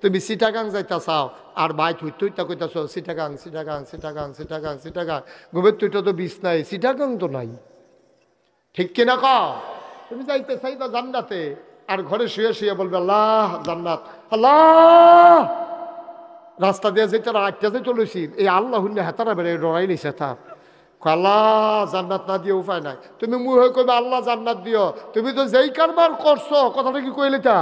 তুমি চিটাগাং যাইতা চাও আর ভাই তুইটা কইতাছ চিটাগাং চিটাগাং চিটাগাং চিটাগাং চিটাগাং, ঘুমের তুইটা তো বিষ নাই, চিটাগাং তো নাই। ঠিক কিনা কও? তুমি যাইতে চাইবা জান্নাতে, আর ঘরে শুয়ে শুয়ে বলবে আল্লাহ জান্নাত, আল্লাহ রাস্তা দিয়ে যেতে আটটা যে চলেছি, এই আল্লাহ হুন্নে হেতারা বেড়ে ডরাই নিছে তা আল্লাহ জান্নাত না দিয়ে উপায় নাই। তুমি মুহে কইবে আল্লাহ জান্নাত দিও, তুমি তো যেই কারবার করছো কথাটা কি কইলে তা?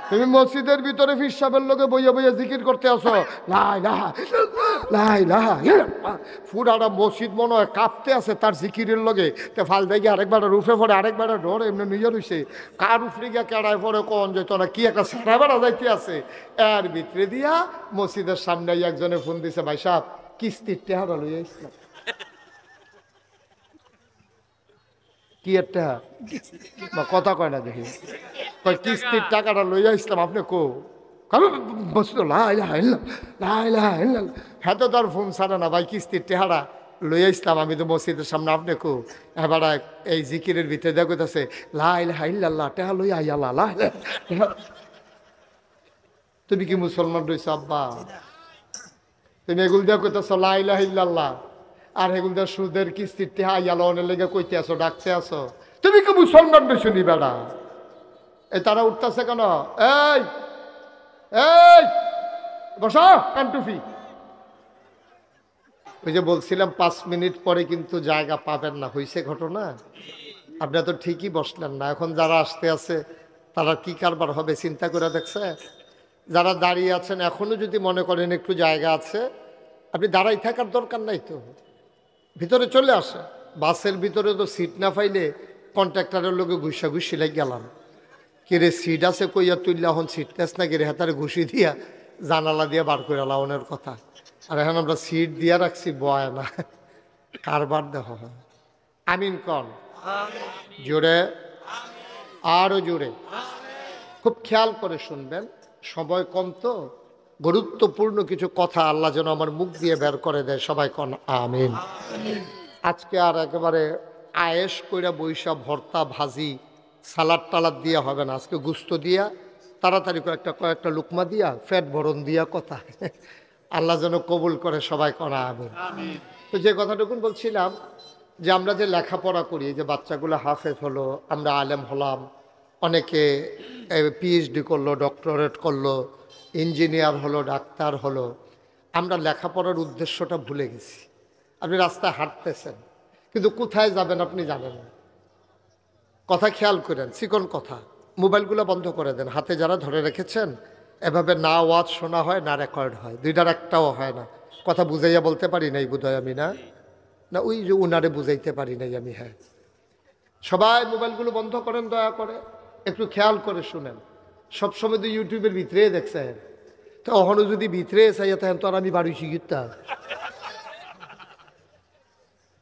তুমি মসজিদের ভিতরে ফির সাহেবের লোকে বইয়া বইয়া জিকির করতে আসো, লাই লাহা লাই লাহা, পুরাটা মসজিদ মনে হয় কাঁপতে আছে তার জিকিরের লগে। তে ফাল দেখি আরেকবার রুফে পড়ে, আরেকবার ডর এমনি নিজে রইছে, কার উফরে গিয়া কেড়ায় পড়ে কোন যেত না কি একটা সারা বেড়া যাইতে আছে। এর ভিতরে দিয়া মসজিদের সামনে একজনে ফোন দিছে, ভাই সাহেব কিস্তির টেহারা লইয়া ইসলাম। কি একটা কথা কয় না দেখি, কিস্তির টাকাটা লইয়া ইসলাম আপনি কো হ্যাঁ তো তার ফোন ছাড়া না ভাই, কিস্তির টেহারা লইয়া ইসলাম আমি তো মসজিদের সামনে আপনি কো। এবার এই জিকিরের ভিতরে দেখতেছে লাই হাইল্লাহ টেহা লইয়া আইয়াল্লাহ। তুমি কি মুসলমান রয়েছ আব্বা? তুমি এগুল দিয়া কইতেছ লাইলা হিল্লাল্লাহ, আর এগুল দিয়া সুদের কিস্তির টেহা আইয়াল্লাহ অনেক লেগে কইতে আসো, ডাকতে আসো। তুমি কি মুসলমান রয়েছ নি বেড়া? এই তারা উঠতেছে কেন? এই এই বসা কান্টুফি। ওই যে বলছিলাম 5 মিনিট পরে কিন্তু জায়গা পাবেন না, হয়েছে ঘটনা। আপনারা তো ঠিকই বসলেন না। এখন যারা আসতে আছে তারা কি কারবার হবে চিন্তা করে দেখছে? যারা দাঁড়িয়ে আছেন এখনো যদি মনে করেন একটু জায়গা আছে, আপনি দাঁড়াই থাকার দরকার নাই তো, ভিতরে চলে আসে। বাসের ভিতরে তো সিট না পাইলে কন্ট্রাক্টরের লোকে ঘুষি লাগ গেলাম, কিরে সিট আছে কইয়া তুললে এখন সিট টেস না কিরে হাতারে ঘুষি দিয়া জানালা দিয়ে বার করে লাউনের কথা। আর এখন আমরা সিট দিয়া রাখছি বয় না, কারবার দেখ। আমিন কন জোরে, আরো জোরে। খুব খেয়াল করে শুনবেন, সময় কম তো, গুরুত্বপূর্ণ কিছু কথা আল্লাহ যেন আমার মুখ দিয়ে বের করে দেয়। সবাই কন আমিন। আজকে আর একেবারে আয়েশ কইরা বৈশা ভর্তা ভাজি সালাদ টালাদ দিয়া হবে না, আজকে গুস্ত দিয়া তাড়াতাড়ি কয়েকটা লুকমা দিয়া ফ্যাট ভরণ দিয়া কথা আল্লাহ যেন কবুল করে। সবাই করা আমিন। তো যে কথাটুকুন বলছিলাম যে আমরা যে লেখাপড়া করি, যে বাচ্চাগুলো হাফেজ হলো, আমরা আলেম হলাম, অনেকে পিএইচডি করলো, ডক্টরেট করলো, ইঞ্জিনিয়ার হলো, ডাক্তার হলো, আমরা লেখাপড়ার উদ্দেশ্যটা ভুলে গেছি। আপনি রাস্তায় হাঁটতেছেন কিন্তু কোথায় যাবেন আপনি জানেন না। কথা খেয়াল করেন, চিকন কথা, মোবাইলগুলো বন্ধ করে দেন। হাতে যারা ধরে রেখেছেন এভাবে না ওয়াজ শোনা হয় না রেকর্ড হয়, দুইটার একটাও হয় না। কথা বুঝাইয়া বলতে পারি নাই বোধহয় আমি, না না ওই যে উনারে বুঝাইতে পারি নাই আমি। হ্যাঁ, সবাই মোবাইলগুলো বন্ধ করেন, দয়া করে একটু খেয়াল করে শুনেন। সবসময় তো ইউটিউবের ভিতরে দেখছেন, তো ওখানে যদি ভিতরে চাইয়া থাকেন তো আর আমি বাড়ি শিখিতা।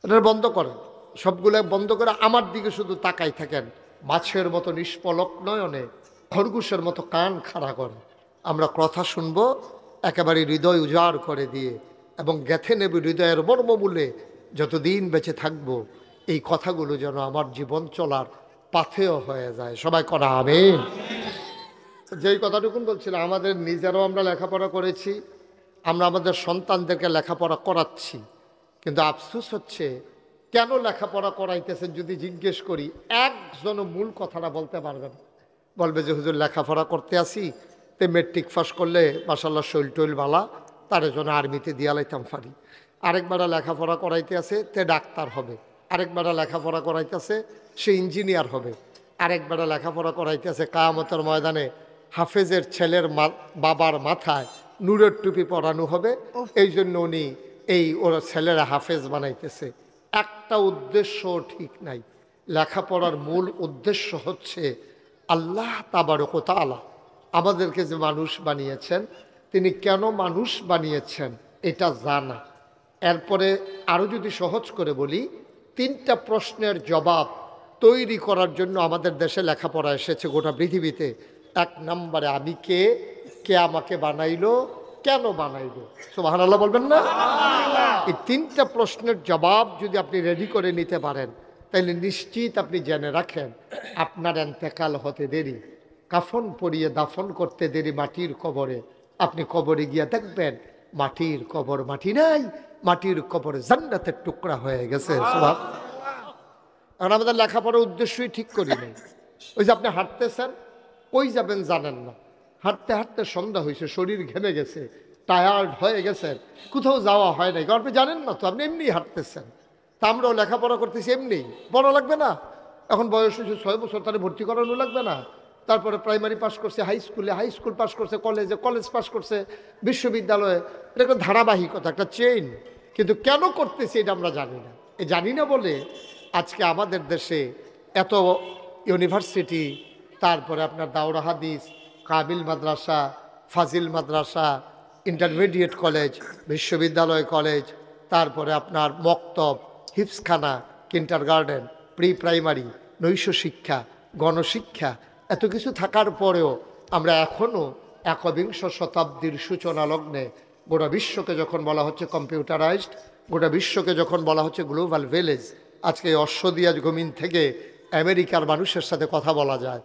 এটা বন্ধ করেন, সবগুলো বন্ধ করে আমার দিকে শুধু তাকাই থাকেন। মাছের মতো নিষ্পলক নয়নে, খরগোশের মতো কান খাড়া করেন। আমরা কথা শুনবো একেবারে হৃদয় উজাড় করে দিয়ে, এবং গেথে নেব হৃদয়ের মর্মমূলে। যতদিন বেঁচে থাকবো এই কথাগুলো যেন আমার জীবন চলার পাথেয় হয়ে যায়। সবাই করা আমিন। যেই কথাটুকুন বলছিলাম, আমাদের নিজেরাও আমরা লেখাপড়া করেছি, আমরা আমাদের সন্তানদেরকে লেখাপড়া করাচ্ছি, কিন্তু আফসোস হচ্ছে কেন লেখাপড়া করাইতেছেন যদি জিজ্ঞেস করি, একজন মূল কথাটা বলতে পারবেন। বলবে যে হুজুর লেখাপড়া করতে আসি, তে মেট্রিক পাস করলে মাশাল্লাহ শৈল টৈল বালা, তার জন্য আর্মিতে দিয়া লাইতাম পারি। আরেকবার লেখাপড়া করাইতে আছে তে ডাক্তার হবে, আরেকবার লেখাপড়া করাইতে আছে সে ইঞ্জিনিয়ার হবে, আরেকবার লেখাপড়া করাইতে আছে কিয়ামতের ময়দানে হাফেজের ছেলের বাবার মাথায় নূরের টুপি পরানো হবে, এই জন্য উনি ওরা ছেলেরা হাফেজ বানাইতেছে। একটা উদ্দেশ্য ঠিক নাই। লেখাপড়ার মূল উদ্দেশ্য হচ্ছে আল্লাহ তাবারক ওয়া তাআলা আমাদেরকে যে মানুষ বানিয়েছেন, তিনি কেন মানুষ বানিয়েছেন এটা জানা। এরপরে আরও যদি সহজ করে বলি, 3টা প্রশ্নের জবাব তৈরি করার জন্য আমাদের দেশে লেখাপড়া এসেছে গোটা পৃথিবীতে। 1 নম্বরে আমি কে, কে আমাকে বানাইলো, কেন বানাইলো। সুবহানাল্লাহ বলবেন না? এই 3টা প্রশ্নের জবাব যদি আপনি রেডি করে নিতে পারেন, তাহলে নিশ্চিত আপনি জেনে রাখেন আপনার ইন্তেকাল হতে দেরি, কাফন পরিয়ে দাফন করতে দেরি মাটির কবরে, আপনি কবরে গিয়া দেখবেন মাটির কবর মাটি নাই, মাটির কবর জান্নাতের টুকরা হয়ে গেছে। সুবহান। কারণ আমাদের লেখাপড়ার উদ্দেশ্যই ঠিক করি নাই। ওই যে আপনি হাঁটতেছেন, কই যাবেন জানেন না, হাঁটতে হাঁটতে সন্ধ্যা হয়েছে, শরীর ঘেমে গেছে, টায়ার্ড হয়ে গেছেন, কোথাও যাওয়া হয় নাই, কারণ আপনি জানেন না তো, আপনি এমনি হাঁটতেছেন। তা আমরাও লেখাপড়া করতেছি এমনি, বড় লাগবে না, এখন বয়স হয়েছে 6 বছর, তাহলে ভর্তি করানো লাগবে না। তারপরে প্রাইমারি পাস করছে, হাই স্কুল পাস করছে, কলেজ পাস করছে, বিশ্ববিদ্যালয়ে। এটা একটা ধারাবাহিকতা, একটা চেইন। কিন্তু কেন করতেছি এটা আমরা জানি না। জানি না বলে আজকে আমাদের দেশে এত ইউনিভার্সিটি, তারপরে আপনার দাওরা হাদিস, কাবিল মাদ্রাসা, ফাজিল মাদ্রাসা, ইন্টারমিডিয়েট কলেজ, বিশ্ববিদ্যালয় কলেজ, তারপরে আপনার মক্তব, হিফসখানা, কিন্টার গার্ডেন, প্রি প্রাইমারি, নৈশ শিক্ষা, গণশিক্ষা, এত কিছু থাকার পরেও আমরা এখনও একবিংশ শতাব্দীর সূচনা লগ্নে গোটা বিশ্বকে যখন বলা হচ্ছে কম্পিউটারাইজড, গোটা বিশ্বকে যখন বলা হচ্ছে গ্লোবাল ভিলেজ, আজকে অশ্বদিয়া জমিন থেকে আমেরিকার মানুষের সাথে কথা বলা যায়।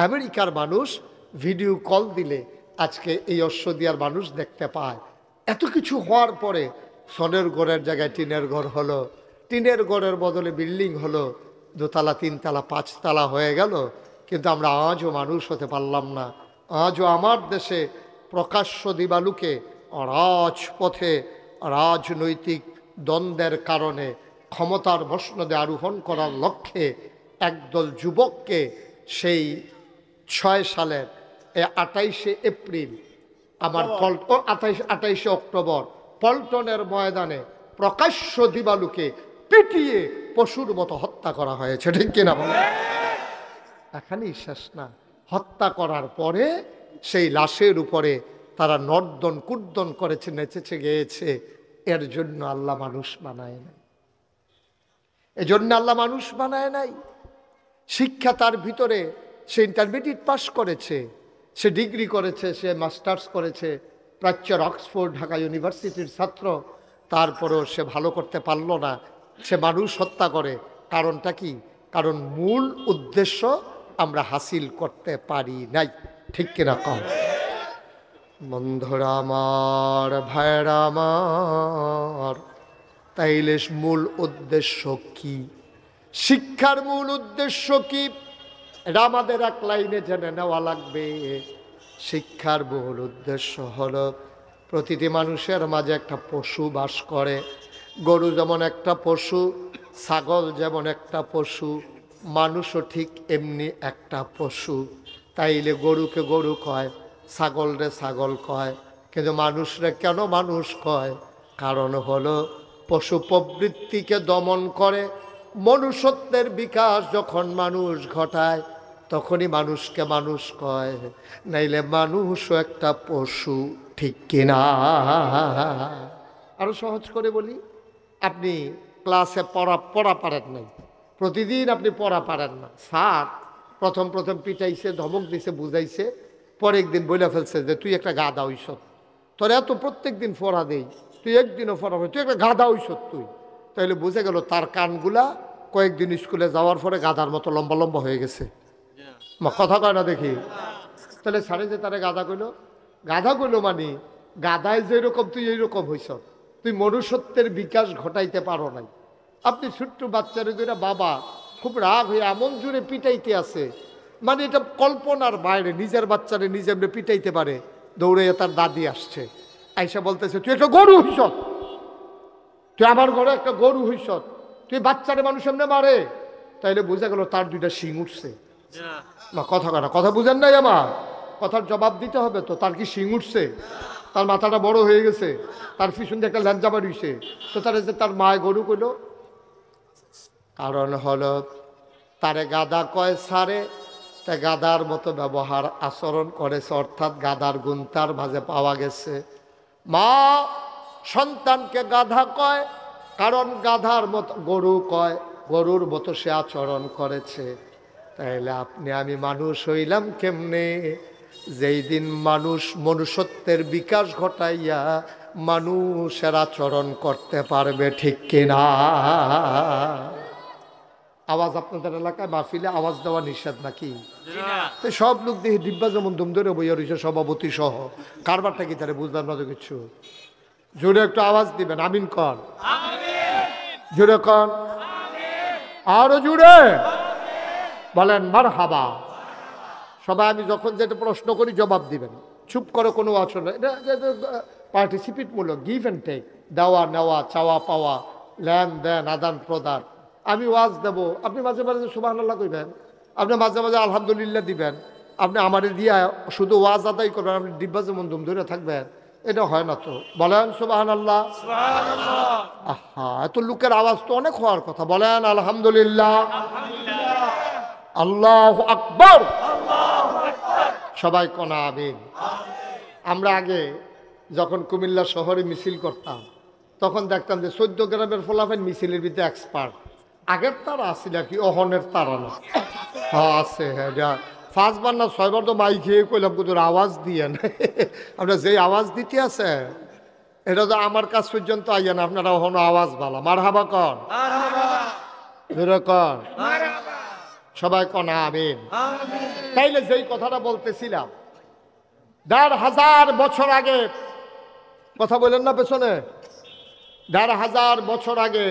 আমেরিকার মানুষ ভিডিও কল দিলে আজকে এই অশ্বদিয়ার মানুষ দেখতে পায়। এত কিছু হওয়ার পরে সনের ঘরের জায়গায় টিনের ঘর হলো, টিনের ঘরের বদলে বিল্ডিং হলো, 2 তলা 3 তলা 5 তলা হয়ে গেল। কিন্তু আমরা আজও মানুষ হতে পারলাম না। আজও আমার দেশে প্রকাশ্য দিবালুকে রাজপথে রাজনৈতিক দ্বন্দ্বের কারণে ক্ষমতার মসনদে আরোহণ করার লক্ষ্যে একদল যুবককে সেই 6 সালের 28শে এপ্রিল আমার 28শে অক্টোবর পল্টনের ময়দানে প্রকাশ্য দিবালুকে পিটিয়ে পশুর মতো হত্যা করা হয়েছে, ঠিক কিনা বলে? এখানেই শেষ না, হত্যা করার পরে সেই লাশের উপরে তারা নর্দন কুর্দন করেছে, নেচেছে, গেয়েছে। এর জন্য আল্লাহ মানুষ বানায় নাই, এজন্য আল্লাহ মানুষ বানায় নাই। শিক্ষা তার ভিতরে, সে ইন্টারমিডিয়েট পাস করেছে, সে ডিগ্রি করেছে, সে মাস্টার্স করেছে, প্রাচ্যের অক্সফোর্ড ঢাকা ইউনিভার্সিটির ছাত্র, তারপরেও সে ভালো করতে পারল না, সে মানুষ হত্যা করে। কারণটা কি? কারণ মূল উদ্দেশ্য আমরা হাসিল করতে পারি নাই, ঠিক কিনা কম? বন্ধুরা আমার, ভাইরা আমার, তাইলে মূল উদ্দেশ্য কি? শিক্ষার মূল উদ্দেশ্য কি? এটা আমাদের এক লাইনে জেনে নেওয়া লাগবে। শিক্ষার মূল উদ্দেশ্য হলো প্রতিটি মানুষের মাঝে একটা পশু বাস করে। গরু যেমন একটা পশু, ছাগল যেমন একটা পশু, মানুষও ঠিক এমনি একটা পশু। তাইলে গরুকে গরু কয়, ছাগলরে ছাগল কয়, কিন্তু মানুষরে কেন মানুষ কয়? কারণ হলো পশু প্রবৃত্তিকে দমন করে মনুষ্যত্বের বিকাশ যখন মানুষ ঘটায়, তখনই মানুষকে মানুষ কয়, নাইলে মানুষও একটা পশু, ঠিক কিনা? আরো সহজ করে বলি, আপনি ক্লাসে পড়া পারেন নাই, প্রতিদিন আপনি পড়া পারেন না, স্যার প্রথম পিটাইছে, ধমক দিছে, বুঝাইছে, পরে একদিন বলে ফেলছে যে তুই একটা গাধা হইস, তোর এত প্রত্যেক দিন পড়া দেই, তুই একদিনও পড়া, তুই একটা গাধা হইস তুই। তাইলে বুঝে গেল তার কানগুলা কয়েকদিন স্কুলে যাওয়ার পরে গাধার মতো লম্বা লম্বা হয়ে গেছে। কথা কয় না দেখি? তাহলে স্যারে যে তারে গাধা কইলো মানে গাধায় যেরকম তুই এইরকম হইস, তুই মনুষ্যত্বের বিকাশ ঘটাইতে পারো নাই। আপনি ছোট্ট বাচ্চারে দুইটা বাবা খুব রাগ হয়ে এমন জোরে পিটাইতে আছে, মানে এটা কল্পনার বাইরে, নিজের বাচ্চারে নিজে এমনি পিটাইতে পারে। দৌড়ে তার দাদি আসছে, আইসা বলতেছে তুই একটা গরু হইস, তুই আমার ঘরে একটা গরু হইস, তুই বাচ্চারে মানুষ এমনি মারে। তাইলে বোঝা গেল তার 2টা শিং উঠছে। কথা বুঝেন নাই আমার? কথার জবাব দিতে হবে তো। তার কি শিং উঠছে? তার মাথাটা বড় হয়ে গেছে, তার পিছন দিয়ে একটা ল্যাঞ্জা বাড়িয়েছে, তো তার যে তার মায় গরু কইল। কারণ হলো তারে গাধা কয় সারে, তা গাধার মতো ব্যবহার আচরণ করেছে, অর্থাৎ গাধার গুণ তার মাঝে পাওয়া গেছে। মা সন্তানকে গাধা কয় কারণ গাধার মতো গরু কয়, গরুর মতো সে আচরণ করেছে। তাইলে আপনি আমি মানুষ হইলাম কেমনে? যেই দিন মানুষ মনুষ্যত্বের বিকাশ ঘটাইয়া মানুষের আচরণ করতে পারবে, ঠিক কিনা? আওয়াজ আপনাদের এলাকায় মাহফিলে আওয়াজ দেওয়া নিষেধ নাকি? তো সব লোক দেখি ডিব্বা যেমন দুম ধরে বইয়া রয়েছে, সভাপতি সহ। কারবারটা কি তারা বুঝলাম না তো কিছু। জোরে একটু আওয়াজ দিবেন, আমিন কন, জোরে কন, আরো জোরে বলেন মারহাবা। সবাই আমি যখন যেটা প্রশ্ন করি জবাব দিবেন, চুপ করে কোনো আসলে এটা পার্টিসিপেট মূলক, গিভ অ্যান্ড টেক, দেওয়া নেওয়া, চাওয়া পাওয়া, লেনদেন, আদান প্রদান। আমি ওয়াজ দেবো, আপনি মাঝে মাঝে সুবহানাল্লাহ কইবেন, আপনি মাঝে মাঝে আলহামদুলিল্লাহ দিবেন, আপনি আমারে দিয়া শুধু ওয়াজ আদায় করবেন, আপনি ডিব্বা যেমন দুম ধরে থাকবেন, এটা হয় না তো। বলেন সুবহানাল্লাহ। আহা, এত লোকের আওয়াজ তো অনেক হওয়ার কথা। বলেন আলহামদুলিল্লাহ, আল্লাহু আকবার, সবাই কোনা আমিন। আমরা আগে যখন কুমিল্লা শহরে মিছিল করতাম তখন দেখতাম যে 14 গ্রামের ফলাফল মিছিলের ভিতরে এক্সপার্ট। আগের তারা আসছিল কি, অহনের তারা না? হ্যাঁ আছে, হ্যাঁ 5 বার না 6 বার তো মাই খেয়ে কইলাম কুতুর আওয়াজ দিয়ে আমরা যেই আওয়াজ দিতে আছে এটা তো আমার কাছ পর্যন্ত আইয়া না, আপনারা অহনো আওয়াজ ভালো। মারহাবা কন, কন, সবাই কন আমিন। তাইলে যেই কথাটা বলতেছিলাম, 1500 বছর আগে, কথা বলেন না পেছনে, 1500 বছর আগে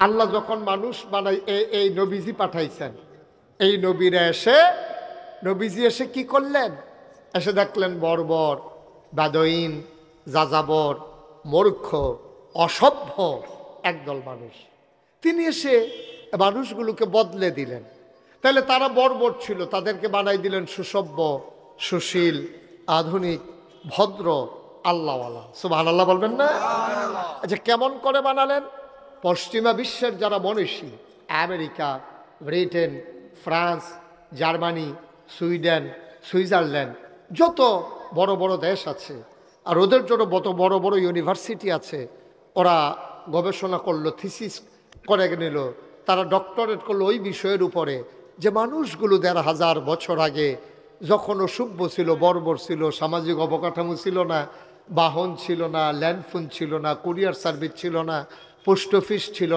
আল্লাহ যখন মানুষ বানাই এই নবীজি পাঠাইছেন, এই নবীজি এসে কি করলেন? এসে দেখলেন বর্বর, বাদইন, যাযাবর, মূর্খ, অসভ্য একদল মানুষ। তিনি এসে মানুষগুলোকে বদলে দিলেন। তাহলে তারা বর্বর ছিল, তাদেরকে বানাই দিলেন সুসভ্য, সুশীল, আধুনিক, ভদ্র, আল্লাহওয়ালা। সুবহানাল্লাহ বলবেন না? আচ্ছা, কেমন করে বানালেন? পশ্চিমা বিশ্বের যারা মনীষী, America, Britain, France, Germany, Sweden, Switzerland, যত বড় বড় দেশ আছে, আর ওদের জন্য যত বড় বড় ইউনিভার্সিটি আছে, ওরা গবেষণা করলো, থিসিস করে নিল, তারা ডক্টরেট করলো ওই বিষয়ের উপরে যে মানুষগুলো 1500 বছর আগে যখন অসভ্য ছিল, বর্বর ছিল, সামাজিক অবকাঠামো ছিল না, বাহন ছিল না, ল্যান্ডফোন ছিল না, কুরিয়ার সার্ভিস ছিল না, পোস্ট অফিস ছিল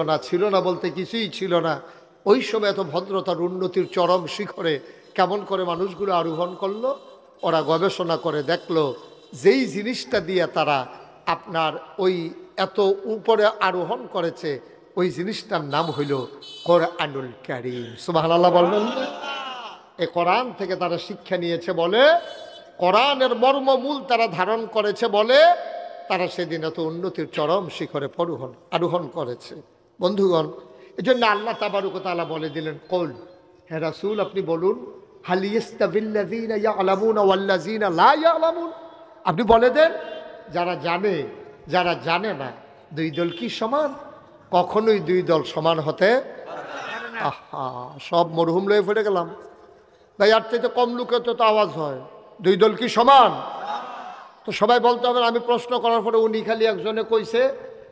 না বলতে কিছুই ছিল না। ওই সময় এত ভদ্রতার উন্নতির চরম শিখরে কেমন করে মানুষগুলো আরোহণ করলো? ওরা গবেষণা করে দেখলো যেই জিনিসটা দিয়ে তারা আপনার ওই এত উপরে আরোহণ করেছে, ওই জিনিসটার নাম হইল কোরআনুল কারীম। সুবহানাল্লাহ বলবেন। এই কোরআন থেকে তারা শিক্ষা নিয়েছে বলে, কোরআনের মর্মমূল তারা ধারণ করেছে বলে তারা সেদিন এত উন্নতির চরম শিখরে আরোহণ করেছে। বন্ধুগণ, এই জন্য আল্লাহ তাবারক ওয়া তাআলা বলে দিলেন, কল, হে রাসূল আপনি বলুন, হাল ইয়াস্তাবিল্লাযীনা ইয়ালামুনা ওয়াল্লাযীনা লা ইয়ালামুন, আপনি বলে দেন যারা জানে যারা জানে না, দুই দল কি সমান? কখনোই দুই দল সমান হতে। আহা, সব মরহুম লয়ে ফেটে গেলাম ভাই, আর চাইতে কম লোকে তো আওয়াজ হয়, দুই দল কি সমান? তো সবাই বলতে হবে। আমি প্রশ্ন করার পরে উনি খালি একজনে কইছে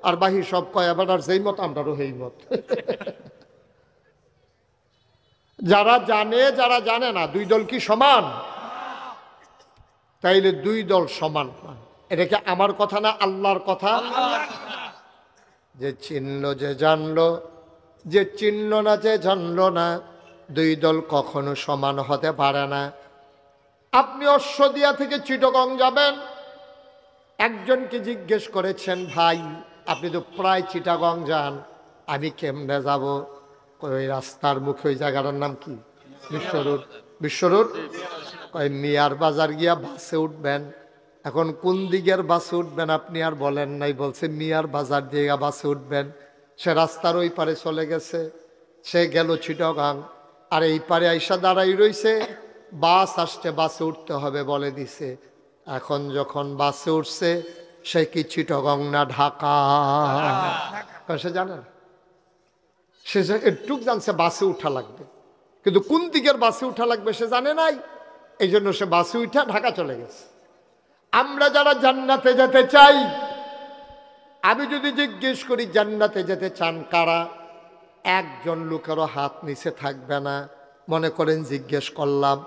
আর বাহি সব কয়, আবার আর যেই মত আমরারও সেই মত। যারা জানে যারা জানে না, দুই দল কি সমান? তাইলে দুই দল সমান না, এটা কি আমার কথা না আল্লাহর কথা? যে চিনলো যে জানলো, যে চিনল না যে জানলো না, দুই দল কখনো সমান হতে পারে না। আপনি অশ্বদিয়া থেকে চিটাগং যাবেন, একজনকে জিজ্ঞেস করেছেন, ভাই আপনি তো প্রায় চিটাগং যান, আমি কেমনে যাব? ওই রাস্তার মুখে ওই জায়গাটার নাম কি? বিশ্ব রোড। ওই মিয়ার বাজার গিয়া বাসে উঠবেন। এখন কোন দিকের বাসে উঠবেন আপনি আর বলেন নাই, বলছে মিয়ার বাজার দিয়ে বাসে উঠবেন। সে রাস্তার ওই পারে চলে গেছে, সে গেল চিটাগং, আর এই পারে আইসা দাঁড়াই রইছে, বাস আসছে, বাসে উঠতে হবে বলে দিছে। এখন যখন বাসে উঠছে, সে কি চিটাগং না ঢাকা? সে জানে না, সে একটু জানছে বাসে উঠা লাগবে, কিন্তু কোন দিকের বাসে উঠা লাগবে সে জানে নাই। এই জন্য সে বাসে উঠা ঢাকা চলে গেছে। আমরা যারা জান্নাতে যেতে চাই, আমি যদি জিজ্ঞেস করি জান্নাতে যেতে চান কারা, একজন লোকেরও হাত নিচে থাকবে না। মনে করেন জিজ্ঞেস করলাম,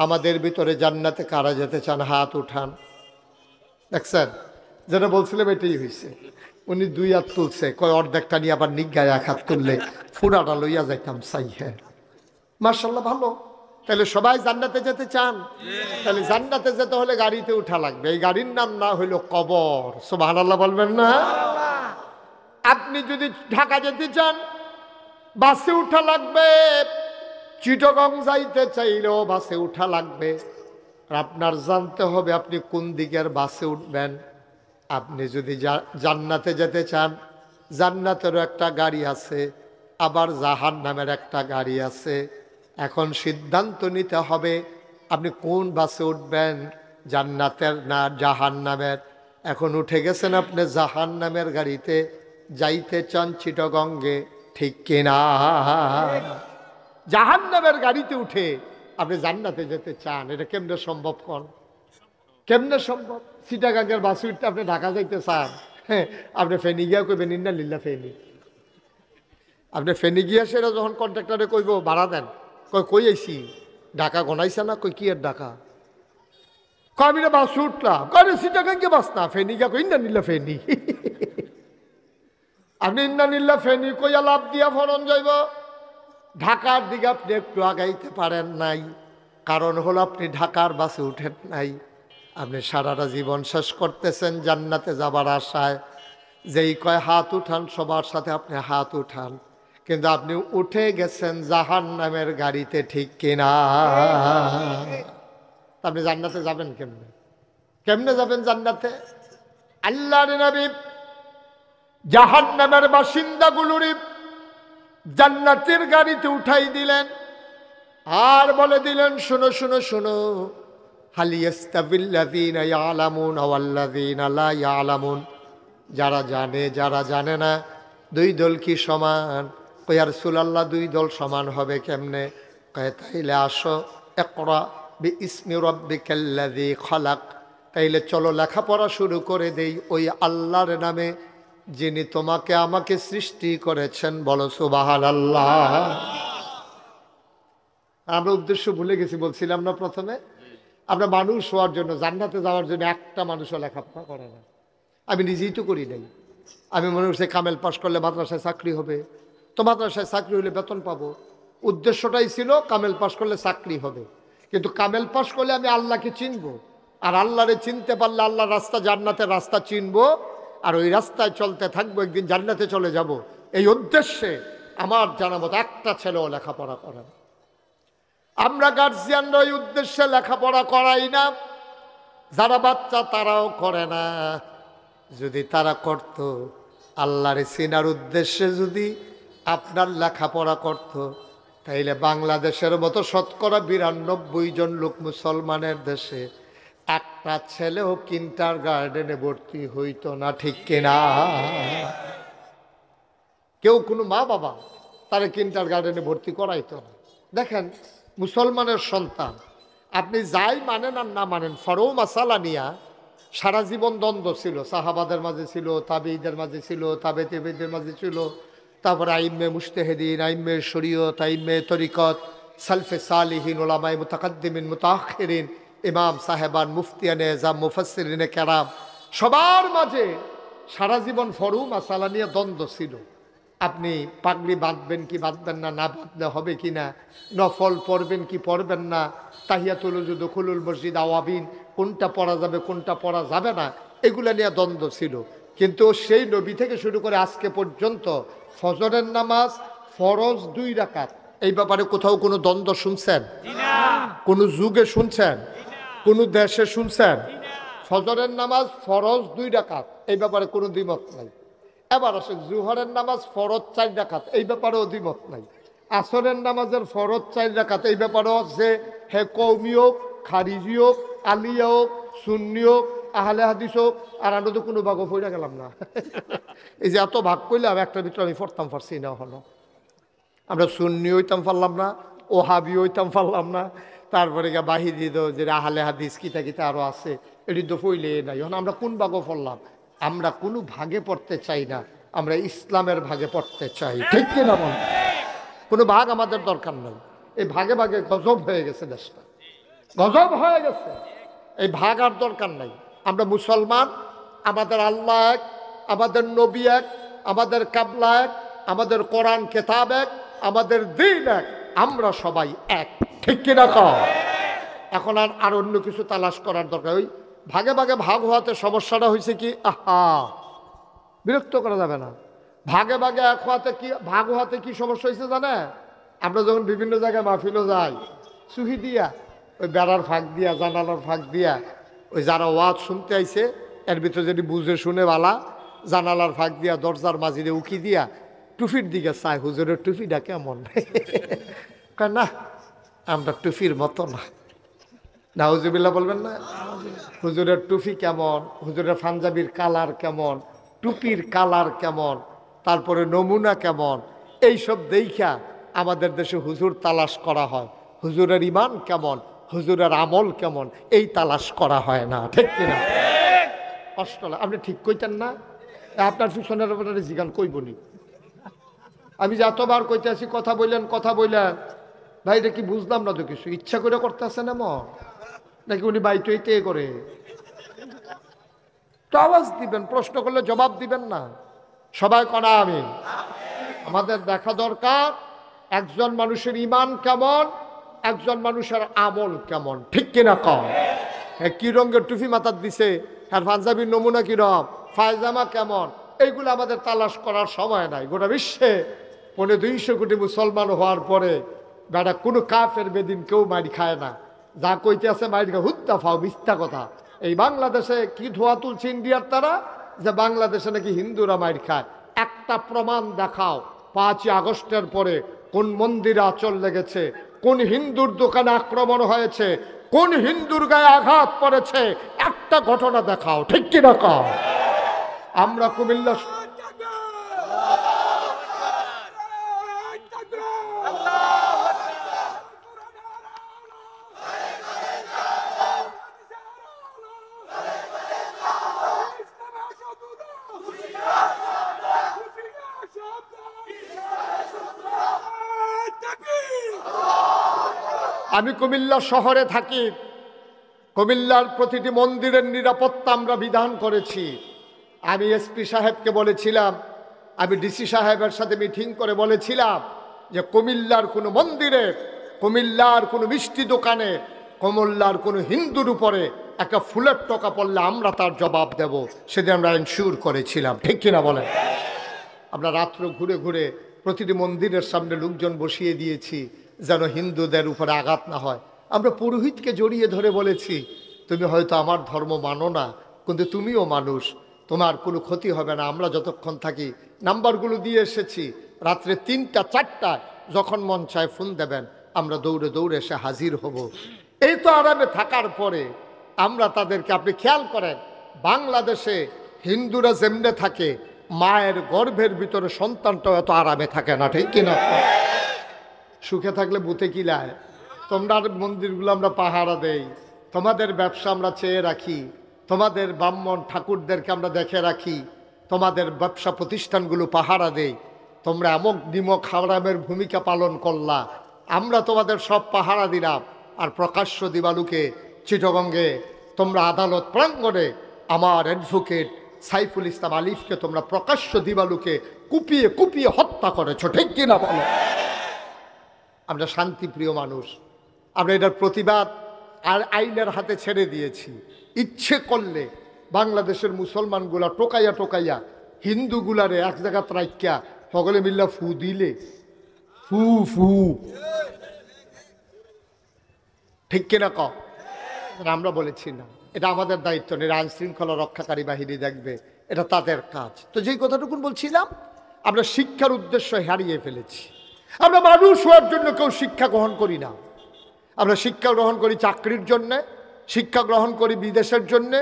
আমাদের ভিতরে জান্নাতে কারা যেতে চান? হাত উঠান। দেখছেন, যেটা বলছিলাম এটাই হয়েছে। উনি 2 হাত তুলছে, কয় অর্ধেকটা নিয়ে আবার নিগায় 1 হাত তুললে ফুরাটা লইয়া যাইতাম চাই। হ্যাঁ মাশাআল্লাহ ভালো। তাহলে সবাই জান্নাতে যেতে চান? তাহলে জান্নাতে যেতে হলে গাড়িতে উঠা লাগবে। এই গাড়ির নাম না হইলো কবর। সুবহানাল্লাহ বলবেন না? আপনি যদি ঢাকা যেতে চান বাসে উঠা লাগবে, চিটাগং যাইতে চাইলেও বাসে উঠা লাগবে। আপনার জানতে হবে আপনি কোন দিকের বাসে উঠবেন। আপনি যদি জান্নাতে যেতে চান, জান্নাতেরও একটা গাড়ি আছে, আবার জাহান্নামের একটা গাড়ি আছে। এখন সিদ্ধান্ত নিতে হবে আপনি কোন বাসে উঠবেন, জান্নাতের না জাহান্নামের। এখন উঠে গেছেন আপনি জাহান্নামের গাড়িতে, যাইতে চান চিটাগঙ্গে, ঠিক কিনা? জাহান্নামের গাড়িতে উঠে আপনি জান্নাতে যেতে চান, এটা কেমনে সম্ভব? কোন কেমনে সম্ভব? চিটাগাঙ্গের বাসে উঠতে আপনি ঢাকা যাইতে চান? হ্যাঁ, আপনি ফেনি গিয়া কইবেন ইন্না লিল্লাহ ফেনি। আপনি ফেনি গিয়া সেটা যখন কন্ট্রাক্টরে কইব ভাড়া দেন, কই আইছি ঢাকা গনাইছে না, কই কি এর ঢাকা? আমি না বাসে উঠলাম, কয়ে চিটাগাঙ্গে বাস না, ফেনি গিয়া কই ইন্না লিল্লাহ ফেনি। আপনি ইন্না লিল্লাহ ফেনি কইয়া লাভ দিয়া ফরন যাইব। ঢাকার দিকে আপনি একটু আগাইতে পারেন নাই, কারণ হলো আপনি ঢাকার বাসে উঠেন নাই। আপনি সারাটা জীবন শেষ করতেছেন জান্নাতে যাবার আশায়। যেই কয় হাত উঠান সবার সাথে আপনি হাত উঠান, কিন্তু আপনি উঠে গেছেন জাহান্নামের গাড়িতে, ঠিক কিনা? আপনি জান্নাতে যাবেন কেমনে? কেমনে যাবেন জান্নাতে? আল্লাহর নবী জাহান্নামের বাসিন্দাগুলোরই জান্নাতের গাড়িতে উঠাই দিলেন আর বলে দিলেন, শোনো শোনো শোনো, হাল ইয়াস্তাবিল্লাযীনা ইয়ালামুন ওয়াল্লাযীনা লা ইয়ালামুন, যারা জানে যারা জানে না দুই দল কি সমান? কই ইয়া রাসূলুল্লাহ, দুই দল সমান হবে কেমনে? কয় তাইলে আসো, ইকরা বিইসমি রাব্বিকাল্লাযী খালাক। তাইলে চলো লেখাপড়া শুরু করে দেই ওই আল্লাহর নামে যিনি তোমাকে আমাকে সৃষ্টি করেছেন। বলো সুবহানাল্লাহ। আমরা উদ্দেশ্য ভুলে গেছি, বলছিলাম না প্রথমে, আমরা মানুষ হওয়ার জন্য, জান্নাতে যাওয়ার জন্য একটা মানুষও লেখাপড়া করে না। আমি নিজেই তো করি নাই। আমি মনে করছি কামেল পাশ করলে মাদ্রাসায় চাকরি হবে, তো মাদ্রাসায় চাকরি হলে বেতন পাবো। উদ্দেশ্যটাই ছিল কামেল পাশ করলে চাকরি হবে, কিন্তু কামেল পাশ করলে আমি আল্লাহকে চিনবো, আর আল্লাহরে চিনতে পারলে আল্লাহর রাস্তা, জান্নাতের রাস্তা চিনবো, আর ওই রাস্তায় চলতে থাকবো, একদিন জান্নাতে চলে যাব। এই উদ্দেশ্যে আমার জানা মতো একটা ছেলেও লেখাপড়া করে না। আমরা গার্জিয়ানরা ওই উদ্দেশ্যে লেখাপড়া করাই না। যারা বাচ্চা তারাও করে না। যদি তারা করত, আল্লাহর চিনার উদ্দেশ্যে যদি আপনার লেখাপড়া করত, তাইলে বাংলাদেশের মতো শতকরা 92 জন লোক মুসলমানের দেশে একটা ছেলেও কিন্ডারগার্টেনে ভর্তি হইতো না, ঠিক কিনা? কেউ কোনো মা বাবা তারা কিন্ডারগার্টেনে ভর্তি করাইতো না। দেখেন, মুসলমানের সন্তান আপনি যাই মানেন আর না মানেন, ফরও মাসালা নিয়া সারা জীবন দ্বন্দ্ব ছিল। সাহাবাদের মাঝে ছিল, তাবেঈদের মাঝে ছিল, তাবে তাবেঈদের মাঝে ছিল, তারপরে আইম্মে মুজতাহিদিন, আইম্মে শরীয়ত, আইম্মে তরিকত, সালফে সালিহিন, উলামায়ে মুতাকাদ্দিমিন, মুতাআখিরিন, ইমাম সাহেবান, মুফতিয়ানে এজাম, মুফাসসিরিনে কেরাম, সবার মাঝে সারা জীবন ফরও মাসালা নিয়ে দ্বন্দ্ব ছিল। আপনি পাগড়ি বাঁধবেন কি বাঁধবেন না, না বাঁধলে হবে কি না, নফল পড়বেন কি পড়বেন না, তাহিয়াতুল ওযু, দুখুলুল মসজিদ, আওয়াবিন, কোনটা পড়া যাবে কোনটা পড়া যাবে না, এগুলো নিয়ে দ্বন্দ্ব ছিল। কিন্তু সেই নবী থেকে শুরু করে আজকে পর্যন্ত ফজরের নামাজ ফরজ 2 রাকাত, এই ব্যাপারে কোথাও কোনো দ্বন্দ্ব শুনছেন? কোনো যুগে শুনছেন? কোনো দেশে শুনছেন? ফজরের নামাজ ফরজ 2 রাকাত, এই ব্যাপারে কোনো দ্বিমত নাই। এবার আসে জুহরের নামাজ ফরজ 4 রাকাত, এই ব্যাপারেও দ্বিমত নাই। আসরের নামাজের ফরজ 4 রাকাত, এই ব্যাপারেও যে হে কওমি হোক, খারিজি হোক, আলিয়া হোক, সুন্নি হোক, আহলে হাদিস হোক, আর আমরা তো কোনো ভাগও পড়ে গেলাম না। এই যে এত ভাগ করলাম, একটার ভিতরে আমি পড়তাম পারছি না। হলো আমরা সুন্নি হইতাম পারলাম না, ওহাবি হইতাম পারলাম না, তারপরে গা বাহিরি যে আহলে হাদিস কিতা কিতা আরও আছে, এটি তো পইলে নাই। এখন আমরা কোন ভাগও পড়লাম? আমরা কোনো ভাগে পড়তে চাই না, আমরা ইসলামের ভাগে পড়তে চাই, ঠিক কিনা বল? কোনো ভাগ আমাদের দরকার নেই। এই ভাগে ভাগে গজব হয়ে গেছে, দেশটা গজব হয়ে গেছে। এই ভাগ আর দরকার নাই। আমরা মুসলমান, আমাদের আল্লাহ এক, আমাদের নবী এক, আমাদের কাবলা এক, আমাদের কোরআন কেতাব এক, আমাদের দিন এক, আমরা সবাই এক। ঠিক কিনা কও? এখন আর অন্য কিছু তালাশ করার দরকার। ওই ভাগে ভাগে ভাগ হওয়াতে সমস্যাটা হয়েছে কি, আহা, বিরক্ত করা যাবে না। ভাগে ভাগে এক হওয়াতে কি, ভাগ হওয়াতে কি সমস্যা হয়েছে জানে? আমরা যখন বিভিন্ন জায়গায় মাহফিলও যাই, সুহি দিয়া ওই বেড়ার ফাঁক দিয়া, জানালার ফাঁক দিয়া, ওই যারা ওয়াজ শুনতে আইছে এর ভিতরে যদি বুঝে শুনে বালা, জানালার ফাঁক দিয়া দরজার মাঝিরে উকি দিয়া টুফির দিকে চায়, হুজুরের টুফিটা কেমন। না, আমরা টুফির মতো না। নাউজুবিল্লাহ বলবেন না? হুজুরের টুপি কেমন, হুজুরের পাঞ্জাবির কালার কেমন, টুপির কালার কেমন, তারপরে নমুনা কেমন, এইসব দেখা আমাদের দেশে হুজুর তালাশ করা হয়। হুজুরের ইমান কেমন, হুজুরের আমল কেমন, এই তালাশ করা হয় না। ঠিক কিনা? কষ্ট লাগে। আপনি ঠিক কইতেন না? আপনার পিছনের ব্যাপারে জিগান কইবনি। আমি যে এতবার কইতে আছি কথা বললেন, কথা বললেন, ভাই এটা কি বুঝলাম না তো কিছু। ইচ্ছা করে করতে আসেন এমন নাকি উনি বাইতে করে? তো আওয়াজ দিবেন, প্রশ্ন করলে জবাব দিবেন না। সবাই কনা আমি। আমাদের দেখা দরকার একজন মানুষের ইমান কেমন, একজন মানুষের আমল কেমন। ঠিক কিনা কম? কি রঙের টুপি মাথার দিছে, আর পাঞ্জাবির নমুনা কিরম, পায়জামা কেমন, এইগুলো আমাদের তালাশ করার সময় নাই। গোটা বিশ্বে 250 কোটি মুসলমান হওয়ার পরে বেটা কোনো কাফের বেদিন কেউ মারি খায় না। যা কইতে আছে মারি খা, হুত্তা ফাও, মিথ্যা কথা। এই বাংলাদেশে কি ধোয়া তুলছে ইন্ডিয়ার তারা, যে বাংলাদেশে নাকি হিন্দুরা মারি খায়। একটা প্রমাণ দেখাও 5ই আগস্টের পরে কোন মন্দিরে আঁচল লেগেছে, কোন হিন্দুর দোকানে আক্রমণ হয়েছে, কোন হিন্দুর গায়ে আঘাত পড়েছে, একটা ঘটনা দেখাও। ঠিক কি দেখাও? আমরা কুমিল্লা আমি কুমিল্লা শহরে থাকি। কুমিল্লার প্রতিটি মন্দিরের নিরাপত্তা আমরা বিধান করেছি। আমি এসপি সাহেবকে বলেছিলাম, আমি ডিসি সাহেবের সাথে মিটিং করে বলেছিলাম যে কুমিল্লার কোনো মন্দিরে, কুমিল্লার কোনো মিষ্টি দোকানে, কুমিল্লার কোনো হিন্দুর উপরে একটা ফুলের টোকা পড়লে আমরা তার জবাব দেব। সেদিন আমরা এনশিওর করেছিলাম। ঠিক কিনা বলেন? আমরা রাত্র ঘুরে ঘুরে প্রতিটি মন্দিরের সামনে লোকজন বসিয়ে দিয়েছি যেন হিন্দুদের উপরে আঘাত না হয়। আমরা পুরোহিতকে জড়িয়ে ধরে বলেছি, তুমি হয়তো আমার ধর্ম মানো না, কিন্তু তুমিও মানুষ, তোমার কোনো ক্ষতি হবে না। আমরা যতক্ষণ থাকি নাম্বারগুলো দিয়ে এসেছি, রাত্রে 3টা 4টায় যখন মন চায় ফোন দেবেন, আমরা দৌড়ে দৌড়ে এসে হাজির হব। এই তো আরামে থাকার পরে আমরা তাদেরকে, আপনি খেয়াল করেন বাংলাদেশে হিন্দুরা যেমনে থাকে, মায়ের গর্ভের ভিতরে সন্তানটাও এত আরামে থাকে না। ঠিক কিনা? সুখে থাকলে বুতে কিলায়। তোমরা মন্দিরগুলো আমরা পাহারা দেই, তোমাদের ব্যবসা আমরা চেয়ে রাখি, তোমাদের ব্রাহ্মণ ঠাকুরদেরকে আমরা দেখে রাখি, তোমাদের ব্যবসা প্রতিষ্ঠানগুলো পাহারা দেই। তোমরা এমক নিমক হারামের ভূমিকা পালন করলা, আমরা তোমাদের সব পাহারা দিলাম। আর প্রকাশ্য দিবালুকে চিটগঙ্গে তোমরা আদালত প্রাঙ্গণে আমার অ্যাডভোকেট সাইফুল ইসলাম আলিফকে তোমরা প্রকাশ্য দিবালুকে কুপিয়ে কুপিয়ে হত্যা করেছো। ঠিক কিনা বলো? আমরা শান্তিপ্রিয় মানুষ, আমরা এটার প্রতিবাদ আর আইনের হাতে ছেড়ে দিয়েছি। ইচ্ছে করলে বাংলাদেশের মুসলমানগুলা টোকাইয়া টোকাইয়া হিন্দুগুলারে এক জায়গা রাইক্যা সকলে মিল্লা ফু দিলে ফু ফু। ঠিক কিনা ক? আমরা বলেছি না, এটা আমাদের দায়িত্ব নেই। আইন শৃঙ্খলা রক্ষাকারী বাহিনী দেখবে, এটা তাদের কাজ। তো যেই কথাটুকুন বলছিলাম, আমরা শিক্ষার উদ্দেশ্য হারিয়ে ফেলেছি। আমরা মানুষ হওয়ার জন্য কেউ শিক্ষা গ্রহণ করি না। আমরা শিক্ষা গ্রহণ করি চাকরির জন্যে, শিক্ষা গ্রহণ করি বিদেশের জন্যে,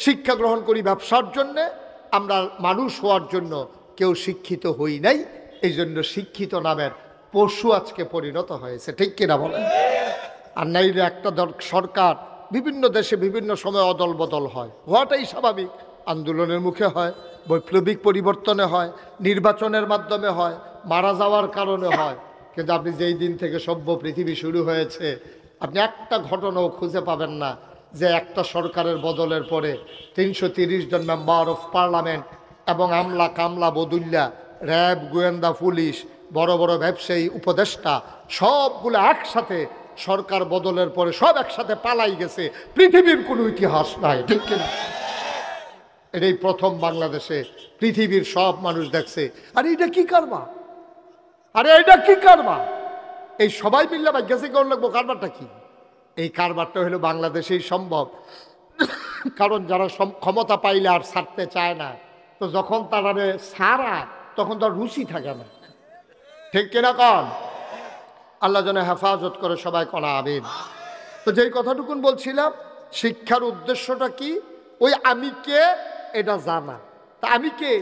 শিক্ষা গ্রহণ করি ব্যবসার জন্যে। আমরা মানুষ হওয়ার জন্য কেউ শিক্ষিত হই নাই। এই জন্য শিক্ষিত নামের পশু আজকে পরিণত হয়েছে। ঠিক কিনা বলেন? আর নাইলে একটা সরকার বিভিন্ন দেশে বিভিন্ন সময় অদল বদল হয়, হওয়াটাই স্বাভাবিক। আন্দোলনের মুখে হয়, বৈপ্লবিক পরিবর্তনে হয়, নির্বাচনের মাধ্যমে হয়, মারা যাওয়ার কারণে হয়। কিন্তু আপনি যেই দিন থেকে সভ্য পৃথিবী শুরু হয়েছে, আপনি একটা ঘটনাও খুঁজে পাবেন না যে একটা সরকারের বদলের পরে 330 জন মেম্বার অফ পার্লামেন্ট এবং আমলা কামলা বদুল্লা, র্যাব, গোয়েন্দা, পুলিশ, বড় বড় ব্যবসায়ী, উপদেষ্টা সবগুলো একসাথে সরকার বদলের পরে সব একসাথে পালাই গেছে। পৃথিবীর কোনো ইতিহাস নাই, ঠিক কিনা? এটাই প্রথম বাংলাদেশে পৃথিবীর সব মানুষ দেখছে, আরে এটা কি কারবার, আরে এটা কি কারবার। এই সবাই মিললে গেছে কেমন লাগবো, কারবারটা কি? এই কারবারটা হলো বাংলাদেশেই সম্ভব, কারণ যারা ক্ষমতা পাইলে আর ছাড়তে চায় না, তো যখন তারা ছাড়ায় তখন তার রুচি থাকে না, ঠিক কিনা কন? আল্লাহ যেন হেফাজত করে, সবাই কনা আমিন। তো যেই কথাটুকুন বলছিলাম, শিক্ষার উদ্দেশ্যটা কি? ওই আমি কে এটা জানা। তা আমি কে?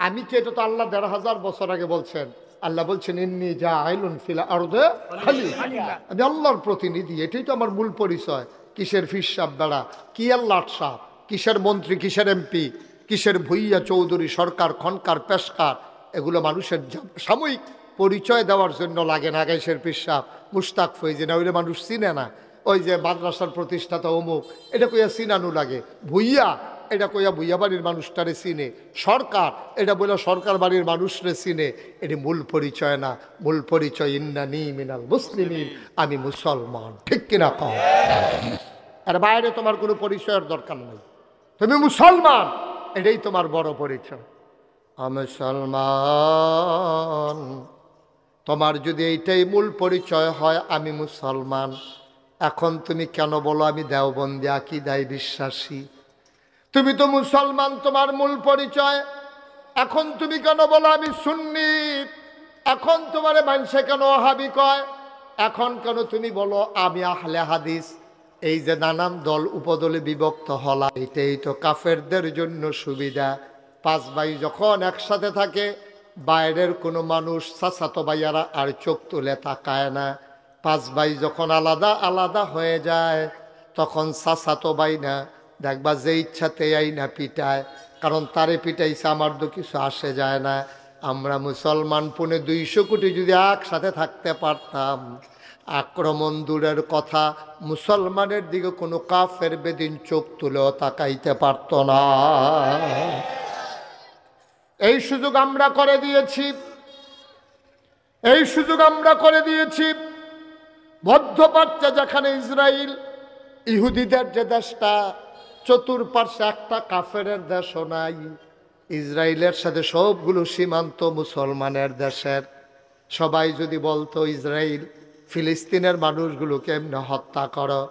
আমি কে এটা তো আল্লাহ ১৫০০ বছর আগে বলছেন। আল্লাহ বলছেন ইন্নী জাইলুন ফিল আরদে খলিফা, আমি আল্লাহর প্রতিনিধি, এটাই তো আমার মূল পরিচয়। কিসের ফিরসাব বেড়া, কি আল্লাহ সাহ, কিসের মন্ত্রী, কিসের এমপি, কিসের ভুইয়া চৌধুরী, সরকার, খনকার, পেশকার, এগুলো মানুষের সাময়িক পরিচয় দেওয়ার জন্য লাগে না। গাইসের পিসাব, মুশতাক ফৈজিনা, ওইটা মানুষ চিনে না। ওই যে মাদ্রাসার প্রতিষ্ঠাতা অমুক, এটা কইয়া চিনানো লাগে। ভুইয়া, এটা কইয়া ভুইয়া বাড়ির মানুষটারে চিনে। সরকার, এটা বলে সরকার বাড়ির মানুষরে চিনে। এটি মূল পরিচয় না। মূল পরিচয় ইন্নানি মিনাল মুসলিমিন, আমি মুসলমান, ঠিক কিনা কও? আর বাইরে তোমার কোনো পরিচয়ের দরকার নেই, তুমি মুসলমান, এটাই তোমার বড় পরিচয়। আমি মুসলমান, তোমার যদি এইটাই মূল পরিচয় হয় আমি মুসলমান, এখন তুমি কেন বলো আমি দেওবন্দি আকীদায় বিশ্বাসী? তুমি তো মুসলমান, তোমার মূল পরিচয়। এখন তুমি কেন বলো আমি সুন্নি? এখন তোমারে মানুষে কেন ওয়াহাবি কয়? এখন কেন তুমি বলো আমি আহলে হাদিস? এই যে নানান দল উপদলে বিভক্ত হলা, এটাই তো কাফেরদের জন্য সুবিধা। 5 ভাই যখন একসাথে থাকে, বাইরের কোনো মানুষ চাচাতো ভাইয়ারা আর চোখ তুলে তাকায় না। 5 ভাই যখন আলাদা আলাদা হয়ে যায়, তখন চাচাতো ভাই না দেখবা যে ইচ্ছাতে আই না পিটায়, কারণ তারে পিটাইছে, আমার তো কিছু আসে যায় না। আমরা মুসলমান 250 কোটি যদি একসাথে থাকতে পারতাম, আক্রমণ দূরের কথা, মুসলমানের দিকে কোনো কাফের বেদিন চোখ তুলেও তাকাইতে পারত না। এই সুযোগ আমরা করে দিয়েছি, এই সুযোগ আমরা করে দিয়েছি। মধ্যপ্রাচ্যে যেখানে ইসরায়েল, ইহুদিদের যে দেশটা, চতুর্পার্শ্বে একটা কাফেরের দেশও নাই। ইসরায়েলের সাথে সবগুলো সীমান্ত মুসলমানের দেশের। সবাই যদি বলতো ইসরায়েল ফিলিস্তিনের মানুষগুলোকে এমনি হত্যা করো,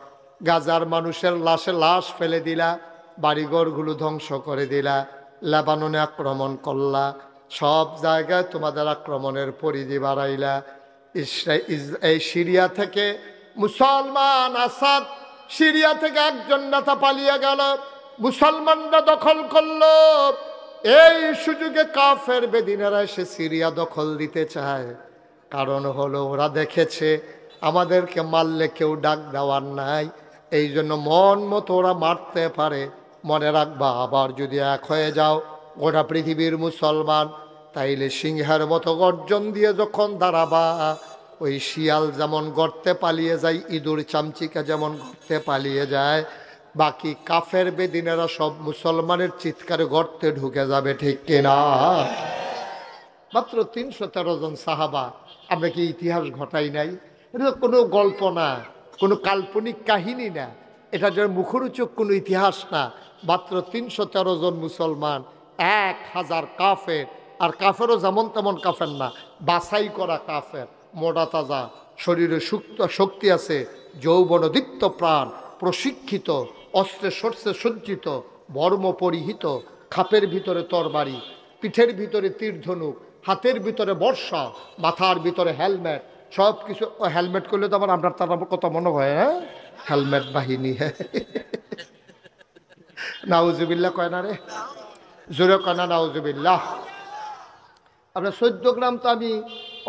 গাজার মানুষের লাশে লাশ ফেলে দিলা, বাড়িঘরগুলো ধ্বংস করে দিলা, লেবাননে আক্রমণ করলা, সব জায়গায় তোমাদের আক্রমণের পরিধি বাড়াইলা। এই সিরিয়া থেকে মুসলমান আসাদ, সিরিয়া থেকে একজন নেতা পালিয়ে গেল, মুসলমানরা দখল করলো। এই সুযোগে কাফের বেদিনেরা এসে সিরিয়া দখল দিতে চায়। কারণ হলো ওরা দেখেছে আমাদেরকে মারলে কেউ ডাক দেওয়ার নাই, এই জন্য মন মতো ওরা মারতে পারে। মনে রাখবা, আবার যদি এক হয়ে যাও গোটা পৃথিবীর মুসলমান, তাইলে সিংহের মতো গর্জন দিয়ে যখন দাঁড়াবা, ওই শিয়াল যেমন গর্তে পালিয়ে যায়, ইঁদুর চামচিকা যেমন গর্তে পালিয়ে যায়, বাকি কাফের বেদিনেরা সব মুসলমানের চিৎকারে গর্তে ঢুকে যাবে, ঠিক কিনা? মাত্র 313 জন সাহাবা। আমরা কি ইতিহাস ঘটাই নাই? এটা কোনো গল্প না, কোনো কাল্পনিক কাহিনী না, এটা যে মুখরোচক কোনো ইতিহাস না। মাত্র 313 জন মুসলমান, 1000 কাফের। আর কাফেরও যেমন তেমন কাফের না, বাছাই করা কাফের, মোটা তাজা, শরীরে শক্তি আছে, যৌবন দীপ্ত প্রাণ, প্রশিক্ষিত, অস্ত্রে শস্ত্রে সজ্জিত, বর্ম পরিহিত, খাপের ভিতরে তরবারি, পিঠের ভিতরে তীরধনুক, হাতের ভিতরে বর্ষা, মাথার ভিতরে হেলমেট, সব কিছু। হেলমেট করলে তো আবার আপনার তার কত মনে হয়, হ্যাঁ, হেলমেট বাহিনী। হ্যাঁ, নাউজুবিল্লাহ কয় না রে, জোরে কয় না নাউজুবিল্লাহ। আপনার 14 গ্রাম তো আমি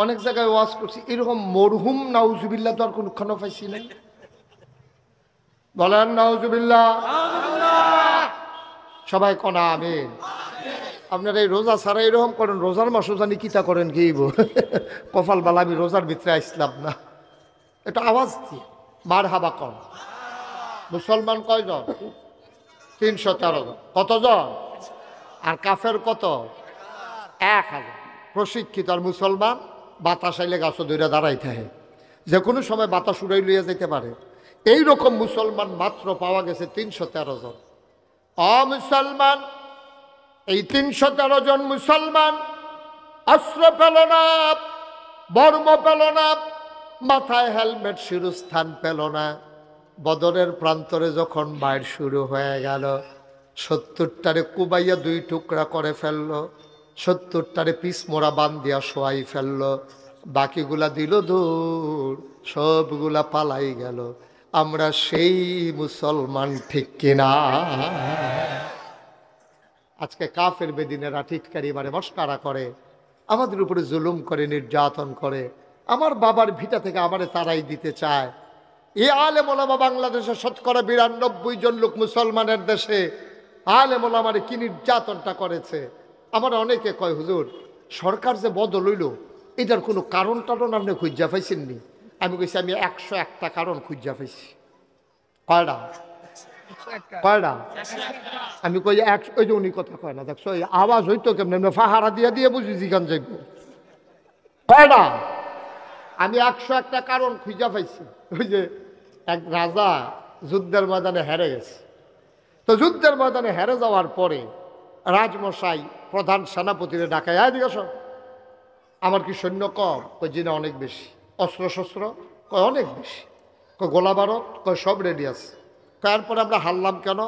অনেক জায়গায় ওয়াজ করছি, এরকম মরহুম নাউজুবিল্লাহ তো আর কোনখানে পাইছি নাই। বলেন নাউজুবিল্লাহ। সবাই কনা আমিন। আপনারা এই রোজা ছাড়া এরকম করেন, রোজার মাসও জানি কিতা করেন কি কপাল বালা, আমি রোজার ভিতরে আসলাম না। এটা আওয়াজ দিয়ে মার হাবা কন। মুসলমান কয়জন? 313 জন। কতজন? আর কাফের কত? 1000। প্রশিক্ষিত। আর মুসলমান বাতাস আইলে গাছও দইরা দাঁড়াইতে হয়, যে কোনো সময় বাতাস উড়াই লইয়া যেতে পারে। এইরকম মুসলমান মাত্র পাওয়া গেছে 313 জন। মুসলমান, এই 313 জন মুসলমান অস্ত্র পেল না, বর্ম পেল না, মাথায় হেলমেট শিরস্থান পেল না। বদরের প্রান্তরে যখন বাইর শুরু হয়ে গেল, 70টারে কুবাইয়া 2 টুকরা করে ফেললো, 70টারে পিস মোড়া বান দিয়া শোয়াই ফেললো, বাকিগুলা দিল দূর, সবগুলা পালাই গেল। আমরা সেই মুসলমান, ঠিক কিনা? আজকে কাফের বেদিনেরা টিটকারি মারে, মস্কারা করে, আমাদের উপরে জুলুম করে, নির্যাতন করে। আমার বাবার ভিটা থেকে আমারে তারাই দিতে চায়। এই আলেম ওলামা বাংলাদেশে 92% জন লোক মুসলমানের দেশে আলেম ওলামারে কি নির্যাতনটা করেছে। আমার অনেকে কয়, হুজুর সরকার যে বদল হইল, এটার কোনো কারণ টারণ আপনি খুঁজা পাইছেননি? আমি কইছি, আমি 101টা কারণ খুঁজা পাইছি। কয়টা? কয়টা? আমি কই ওই যে উনি কথা কয় না, দেখছো এই আওয়াজ হইতো কেমন, ফাহারা দিয়া দিয়ে বুঝি জিগান যাইব। কয়টা? আমি 101টা কারণ খুঁজা পাইছি। ওই যে এক রাজা যুদ্ধের ময়দানে হেরে গেছে, তো যুদ্ধের ময়দানে হেরে যাওয়ার পরে রাজমশাই প্রধান সেনাপতিরে ডাকায়, এদিকে আসো, আমার কি সৈন্য কম? কই জি না, অনেক বেশি। অস্ত্র শস্ত্র? কয় অনেক বেশি। কয় গোলা বারত? কয় সব রেডি আছে। তারপরে আমরা হারলাম কেন?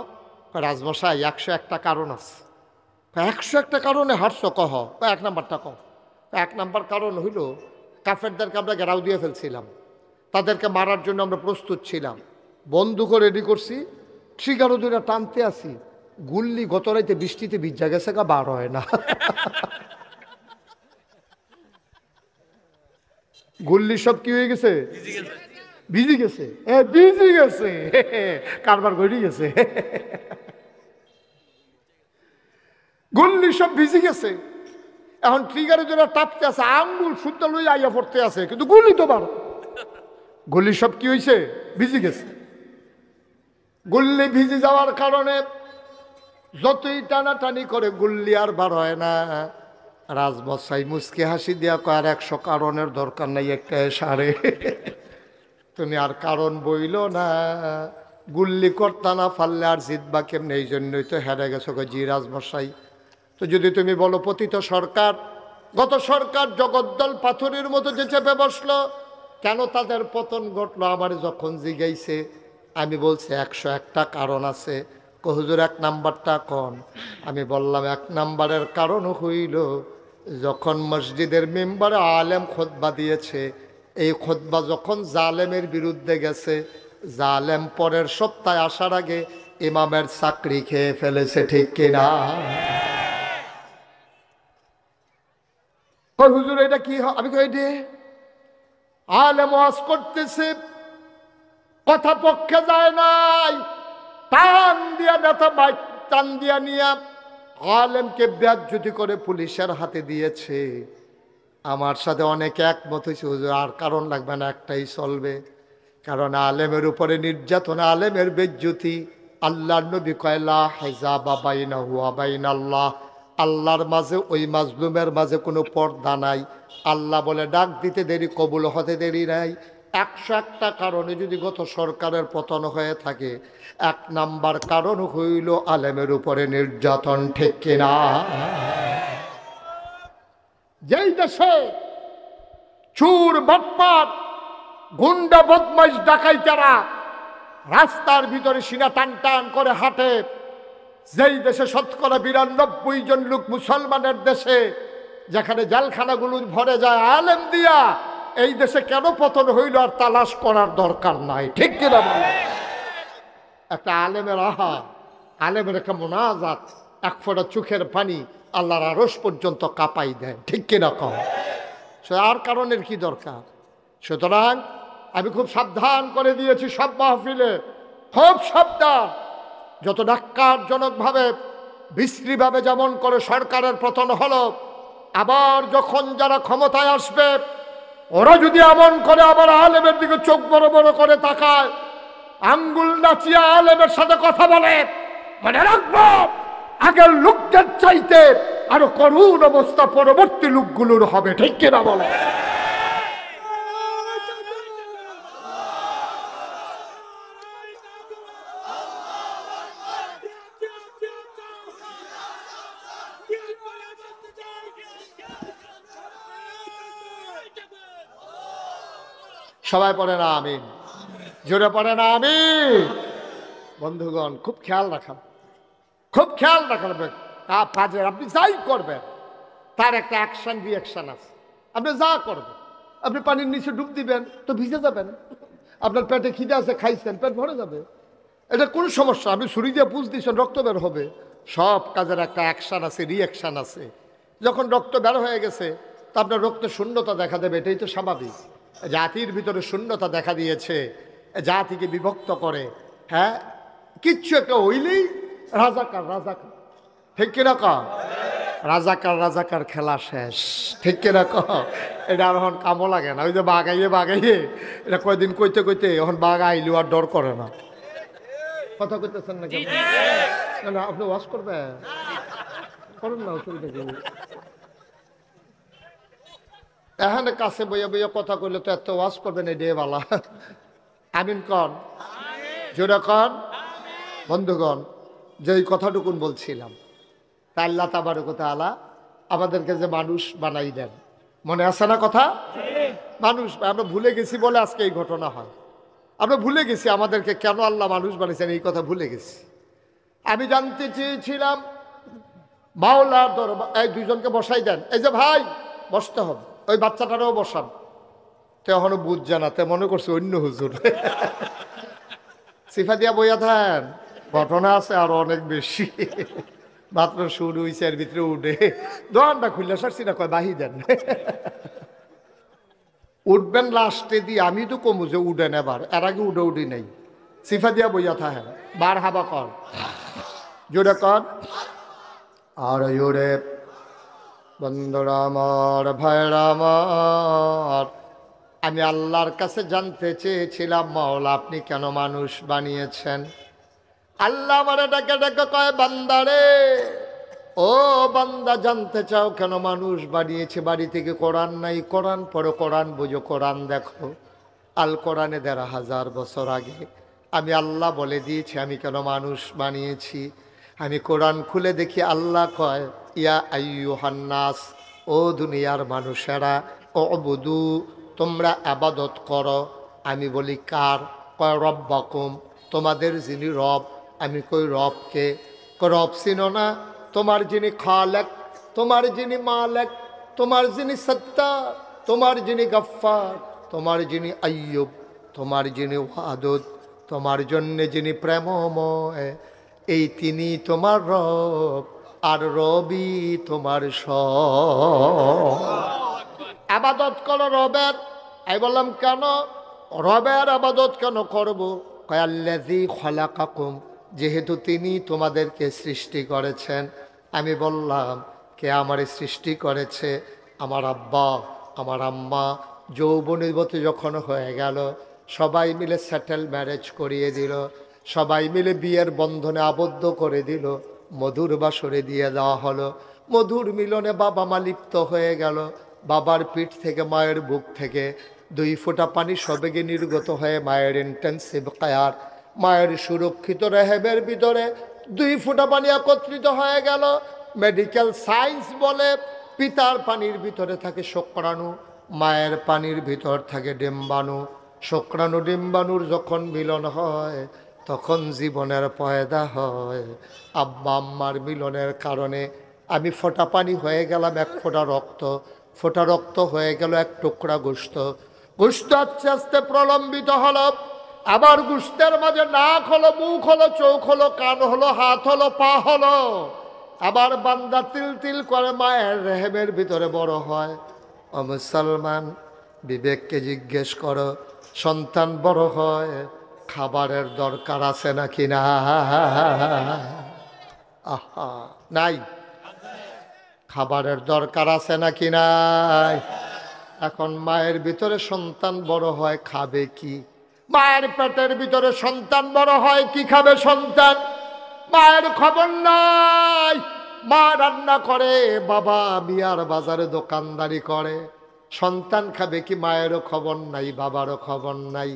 রাজমশাই 101টা কারণ আছে। 101টা কারণে হারছ? কহ। 1 নাম্বারটা কহ। 1 নাম্বার কারণ হইল, কাফেরদেরকে আমরা ঘেরাও দিয়ে ফেলছিলাম, তাদেরকে মারার জন্য আমরা প্রস্তুত ছিলাম, বন্দুকও রেডি করছি, ট্রিগারও দুইটা টানতে আসি, গুল্লি গত রাইতে বৃষ্টিতে ভিজা গেছে, গা বার হয় না। গুল্লি সব কি হয়ে গেছে? ভিজি গেছে। ভিজি গেছে, কারবার ঘটে গেছে। গুল্লি সব ভিজি গেছে। এখন ট্রিগারে যারা টাপতে আছে, আঙ্গুল শুদ্ধ লই আইয়া পড়তে আছে, কিন্তু গুলি তো বার। গুলি সব কি হয়েছে? ভিজি গেছে। গুল্লি ভিজি যাওয়ার কারণে যতই টানাটানি করে গুল্লি আর বার হয় না। রাজমশাই মুচকি হাসি দিয়া কয়, আর 100 কারণের দরকার নাই, একটা সারে। তুমি আর কারণ বইল না, গুল্লি করতা না পারলে আর জিতবা কেমনে, এই জন্যই তো হেরে গেছো। জি রাজমশাই, তো যদি তুমি বলো পতিত সরকার, গত সরকার জগদ্দল পাথরের মতো যে চেপে বসলো, কেন তাদের পতন ঘটলো? আমার যখন জিগাইছে, আমি বলছি 101টা কারণ আছে। হুজুর 1 নাম্বারটা কোন? আমি বললাম 1 নাম্বারের কারণ হইল, যখন মসজিদের মেম্বারে আলেম খুতবা দিয়েছে, এই খুতবা যখন জালেমের বিরুদ্ধে গেছে, জালেম পরের সপ্তাহে আসার আগে ইমামের চাকরি খেয়ে ফেলেছে, ঠিক কিনা? হুজুর এটা কি? আমি কই দে, আলেম ওয়াজ করতেছে, কথা পক্ষে যায় নাই, টান দিয়া নেতা মাইক টান দিয়া নিয়া আলেমকে বেয়াজ্জতি করে পুলিশের হাতে দিয়েছে। আমার সাথে অনেকে একমত হয়েছে, হুজুর আর কারণ লাগবে না, একটাই চলবে। কারণ আলেমের উপরে নির্যাতন, আলেমের বেজ্জতি। আল্লাহর নবী কয়, লা হিজাবা বাইনাহু ওয়া বাইনাল্লাহ, আল্লাহর মাঝে ওই মাজলুমের মাঝে কোনো পর্দা নাই। আল্লাহ বলে ডাক দিতে দেরি, কবুল হতে দেরি নাই। 101টা কারণে যদি গত সরকারের পতন হয়ে থাকে, 1 নাম্বার কারণ হইল আলেমের উপরে নির্যাতন, ঠিক কিনা? যেই দেশে চুর বাটপার গুন্ডা বদমাইশ ডাকাইতেরা রাস্তার ভিতরে সিনা টান টান করে হাঁটে, যেই দেশে 92% জন লোক মুসলমানের দেশে, যেখানে জেলখানাগুলো ভরে যায় আলেম দিয়া, এই দেশে কেন পতন হইল আর তালাশ করার দরকার নাই, ঠিক কিনা বলে? একটা আলেমের আহা, আলেমের একটা মোনাজাত, 1 ফোঁটা চোখের পানি আল্লাহর আরশ পর্যন্ত কাঁপাই দেয়, ঠিক কিনা কম? আর কারণের কি দরকার? সুতরাং আমি খুব সাবধান করে দিয়েছি সব মাহফিলে, খুব সাবধান। যত ন্যাক্কারজনকভাবে বিশ্রীভাবে যেমন করে সরকারের পতন হলো, আবার যখন যারা ক্ষমতায় আসবে, ওরা যদি এমন করে আবার আলেমের দিকে চোখ বড় বড় করে তাকায়, আঙ্গুল নাচিয়ে আলেমের সাথে কথা বলে, মনে রাখবো আগের লোকদের চাইতে আরো করুণ অবস্থা পরবর্তী লোকগুলোর হবে, ঠিক কিনা বলে? সবাই পড়ে না আমিন, জোরে পড়ে না আমিন। বন্ধুগণ, খুব খেয়াল রাখান, খুব খেয়াল রাখবেন কাজের। আপনি যাই করবেন তার একটা অ্যাকশন রিয়াকশন আছে। আপনি যা করবেন, আপনি পানির নিচে ডুব দিবেন তো ভিজে যাবেন। আপনার পেটে খিদে আছে, খাইছেন, পেট ভরে যাবে, এটা কোন সমস্যা। আপনি ছুরি দিয়ে পুষ দিয়েছেন, রক্ত বের হবে। সব কাজের একটা অ্যাকশন আছে, রিয়াকশন আছে। যখন রক্ত বের হয়ে গেছে তা আপনার রক্তে শূন্যতা দেখা দেবে, এটাই তো স্বাভাবিক। জাতির ভিতরে শূন্যতা দেখা দিয়েছে, জাতিকে বিভক্ত করে। হ্যাঁ, কিচ্ছু একটা হইলেই রাজাকার রাজাকার, ঠিক কিনা ক? রাজাকার রাজাকার খেলা শেষ, ঠিক কিনা ক? এটা আর এখন কামও লাগে না। ওই যে বাগাইয়ে বাগাইয়ে এটা কয়দিন কইতে কইতে এখন বাঘ আইলেও আর ডর করে না। কথা কইতেছেন না কেন? না, আপনি ওয়াশ করবেন, করেন না, অসুবিধা কি? এখানে কাছে বইয়া বইয়া কথা কইলে তো এত ওয়াশ করবেন, এই ডে বালা। আমিন কন, জোরে কন। বন্ধুগণ, যে এই কথাটুকুন বলছিলাম, তা আল্লাহ তাবারক ওয়া তাআলা আমাদেরকে যে মানুষ বানাই দেন, মনে আছে না কথা? মানুষ আমরা ভুলে গেছি বলে আজকে এই ঘটনা হয়। আমরা ভুলে গেছি আমাদেরকে কেন আল্লাহ মানুষ বানিয়েছেন, এই কথা ভুলে গেছি। আমি জানতে চেয়েছিলাম মাওলার দরবার, এই দুইজনকে বসাই দেন, এই যে ভাই বসতে হবে, ওই বাচ্চাটারও বসান। তো এখনো বুঝ জানাতে মনে করছে অন্য হুজুর। সিফা দিয়া বইয়া থাকেন, ঘটনা আছে আরো অনেক বেশি। মাত্র শুরু হয়েছে, এর ভিতরে উঠে দোকানটা খুললে সারছি না, কয় বাহি দেন। উঠবেন লাস্টে দিয়ে, আমি তো কমু যে উঠেন, এবার এর আগে উঠে উঠি নাই। সিফা দিয়া বইয়া থাকেন, বার হাবা কর, জোরে কর আর জোরে। বন্ধুরা আমার, ভাইরা আমার, আমি আল্লাহর কাছে জানতে চেয়েছিলাম, মাওলা আপনি কেন মানুষ বানিয়েছেন? আল্লাহ আমারে ডাকে ডাকে কয়, বান্দারে, ও বান্দা, জানতে চাও কেন মানুষ বানিয়েছে? বাড়ি থেকে কোরআন নাই, কোরআন পড়ো, কোরআন বুঝো, কোরআন দেখো। আল কোরআনে ১,৫০০ বছর আগে আমি আল্লাহ বলে দিয়েছি আমি কেন মানুষ বানিয়েছি। আমি কোরআন খুলে দেখি আল্লাহ কয়, ইয়া আইয়ুহান নাস, ও দুনিয়ার মানুষেরা, উবুদু, তোমরা ইবাদত করো। আমি বলি কার? কয় রব্বাকুম, তোমাদের যিনি রব। আমি কই রবকে? রব চিনো না? তোমার যিনি খালেক, তোমার যিনি মালেক, তোমার যিনি সত্তার, তোমার যিনি গফফার, তোমার যিনি আইয়ুব, তোমার যিনি ওয়াদুদ, তোমার জন্যে যিনি প্রেমময়, এই তিনি তোমার রব, আর রবি তোমার সব। আবাদত করো রবের। আমি বললাম কেন রবের আবাদত কেন করবো? কয় আল্লাযী খলাকাকুম, যেহেতু তিনি তোমাদেরকে সৃষ্টি করেছেন। আমি বললাম কে আমারে সৃষ্টি করেছে? আমার আব্বা, আমার আম্মা যৌবনীবতী যখন হয়ে গেল, সবাই মিলে সেটেল ম্যারেজ করিয়ে দিল, সবাই মিলে বিয়ের বন্ধনে আবদ্ধ করে দিল, মধুর বাসরে দিয়ে দেওয়া হলো। মধুর মিলনে বাবা মা লিপ্ত হয়ে গেল। বাবার পিঠ থেকে, মায়ের বুক থেকে 2 ফোঁটা পানি সবেগে নির্গত হয়ে মায়ের ইন্টেন্সিভ কেয়ার, মায়ের সুরক্ষিত রেহেবের ভিতরে 2 ফোঁটা পানি একত্রিত হয়ে গেল। মেডিকেল সায়েন্স বলে পিতার পানির ভিতরে থাকে শুক্রাণু, মায়ের পানির ভিতর থাকে ডিম্বাণু। শুক্রাণু ডিম্বাণুর যখন মিলন হয় তখন জীবনের পয়দা হয়। আব্বা আম্মার মিলনের কারণে আমি ফোঁটা পানি হয়ে গেলাম 1 ফোঁটা রক্ত, ফোঁটা রক্ত হয়ে গেল 1 টুকরা গোশত। গোশত আস্তে আস্তে প্রলম্বিত হলো, আবার গোশতের মাঝে নাক হলো, মুখ হলো, চোখ হলো, কান হলো, হাত হলো, পা হলো। আবার বান্দা তিল তিল করে মায়ের রেহেমের ভিতরে বড় হয়। ও মুসলমান, বিবেককে জিজ্ঞেস করো, সন্তান বড় হয়, খাবারের দরকার আছে নাকি না? আহা, নাই। খাবারের দরকার আছে নাকি নাই? এখন মায়ের ভিতরে সন্তান বড় হয়, খাবে কি? মায়ের পেটের ভিতরে সন্তান বড় হয়, কি খাবে সন্তান? মায়ের খবর নাই। মা রান্না করে, বাবা মিয়ার বাজারে দোকানদারি করে। সন্তান খাবে কি, মায়েরও খবর নাই, বাবারও খবর নাই।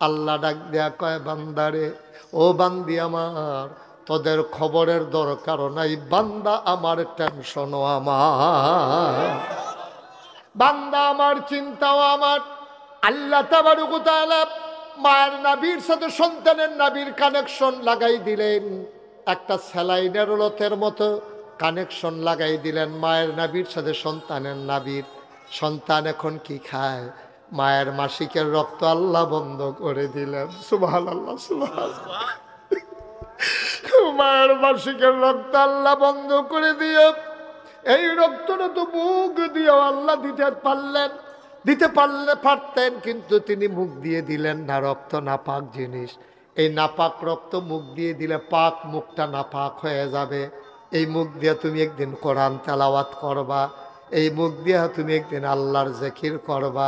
আল্লাহ ডাক দেয়া কয়, বান্দারে, ও বান্দি আমার, তোদের খবরের দরকারও নাই, বান্দা আমার, টেনশনও আমার, বান্দা আমার, চিন্তাও আমার। আল্লাহ তাবারক ওয়া তাআলা মায়ের নাভির সাথে সন্তানের নাভির কানেকশন লাগাই দিলেন। একটা স্যালাইনের লতের মতো কানেকশন লাগাই দিলেন মায়ের নাভির সাথে সন্তানের নাভির। সন্তান এখন কি খায়? মায়ের মাসিকের রক্ত আল্লাহ বন্ধ করে দিলেন। সুবহানাল্লাহ, সুবহানাল্লাহ। মায়ের মাসিকের রক্ত আল্লাহ বন্ধ করে দিয়ে, এই রক্তটা তো মুখ দিয়ে আল্লাহ দিতে পারতেন, কিন্তু তিনি মুখ দিয়ে দিলেন না। রক্ত নাপাক জিনিস। এই নাপাক রক্ত মুখ দিয়ে দিলে পাক মুখটা নাপাক হয়ে যাবে। এই মুখ দিয়ে তুমি একদিন কোরআন তেলাওয়াত করবা, এই মুখ দিয়ে তুমি একদিন আল্লাহর জিকির করবা,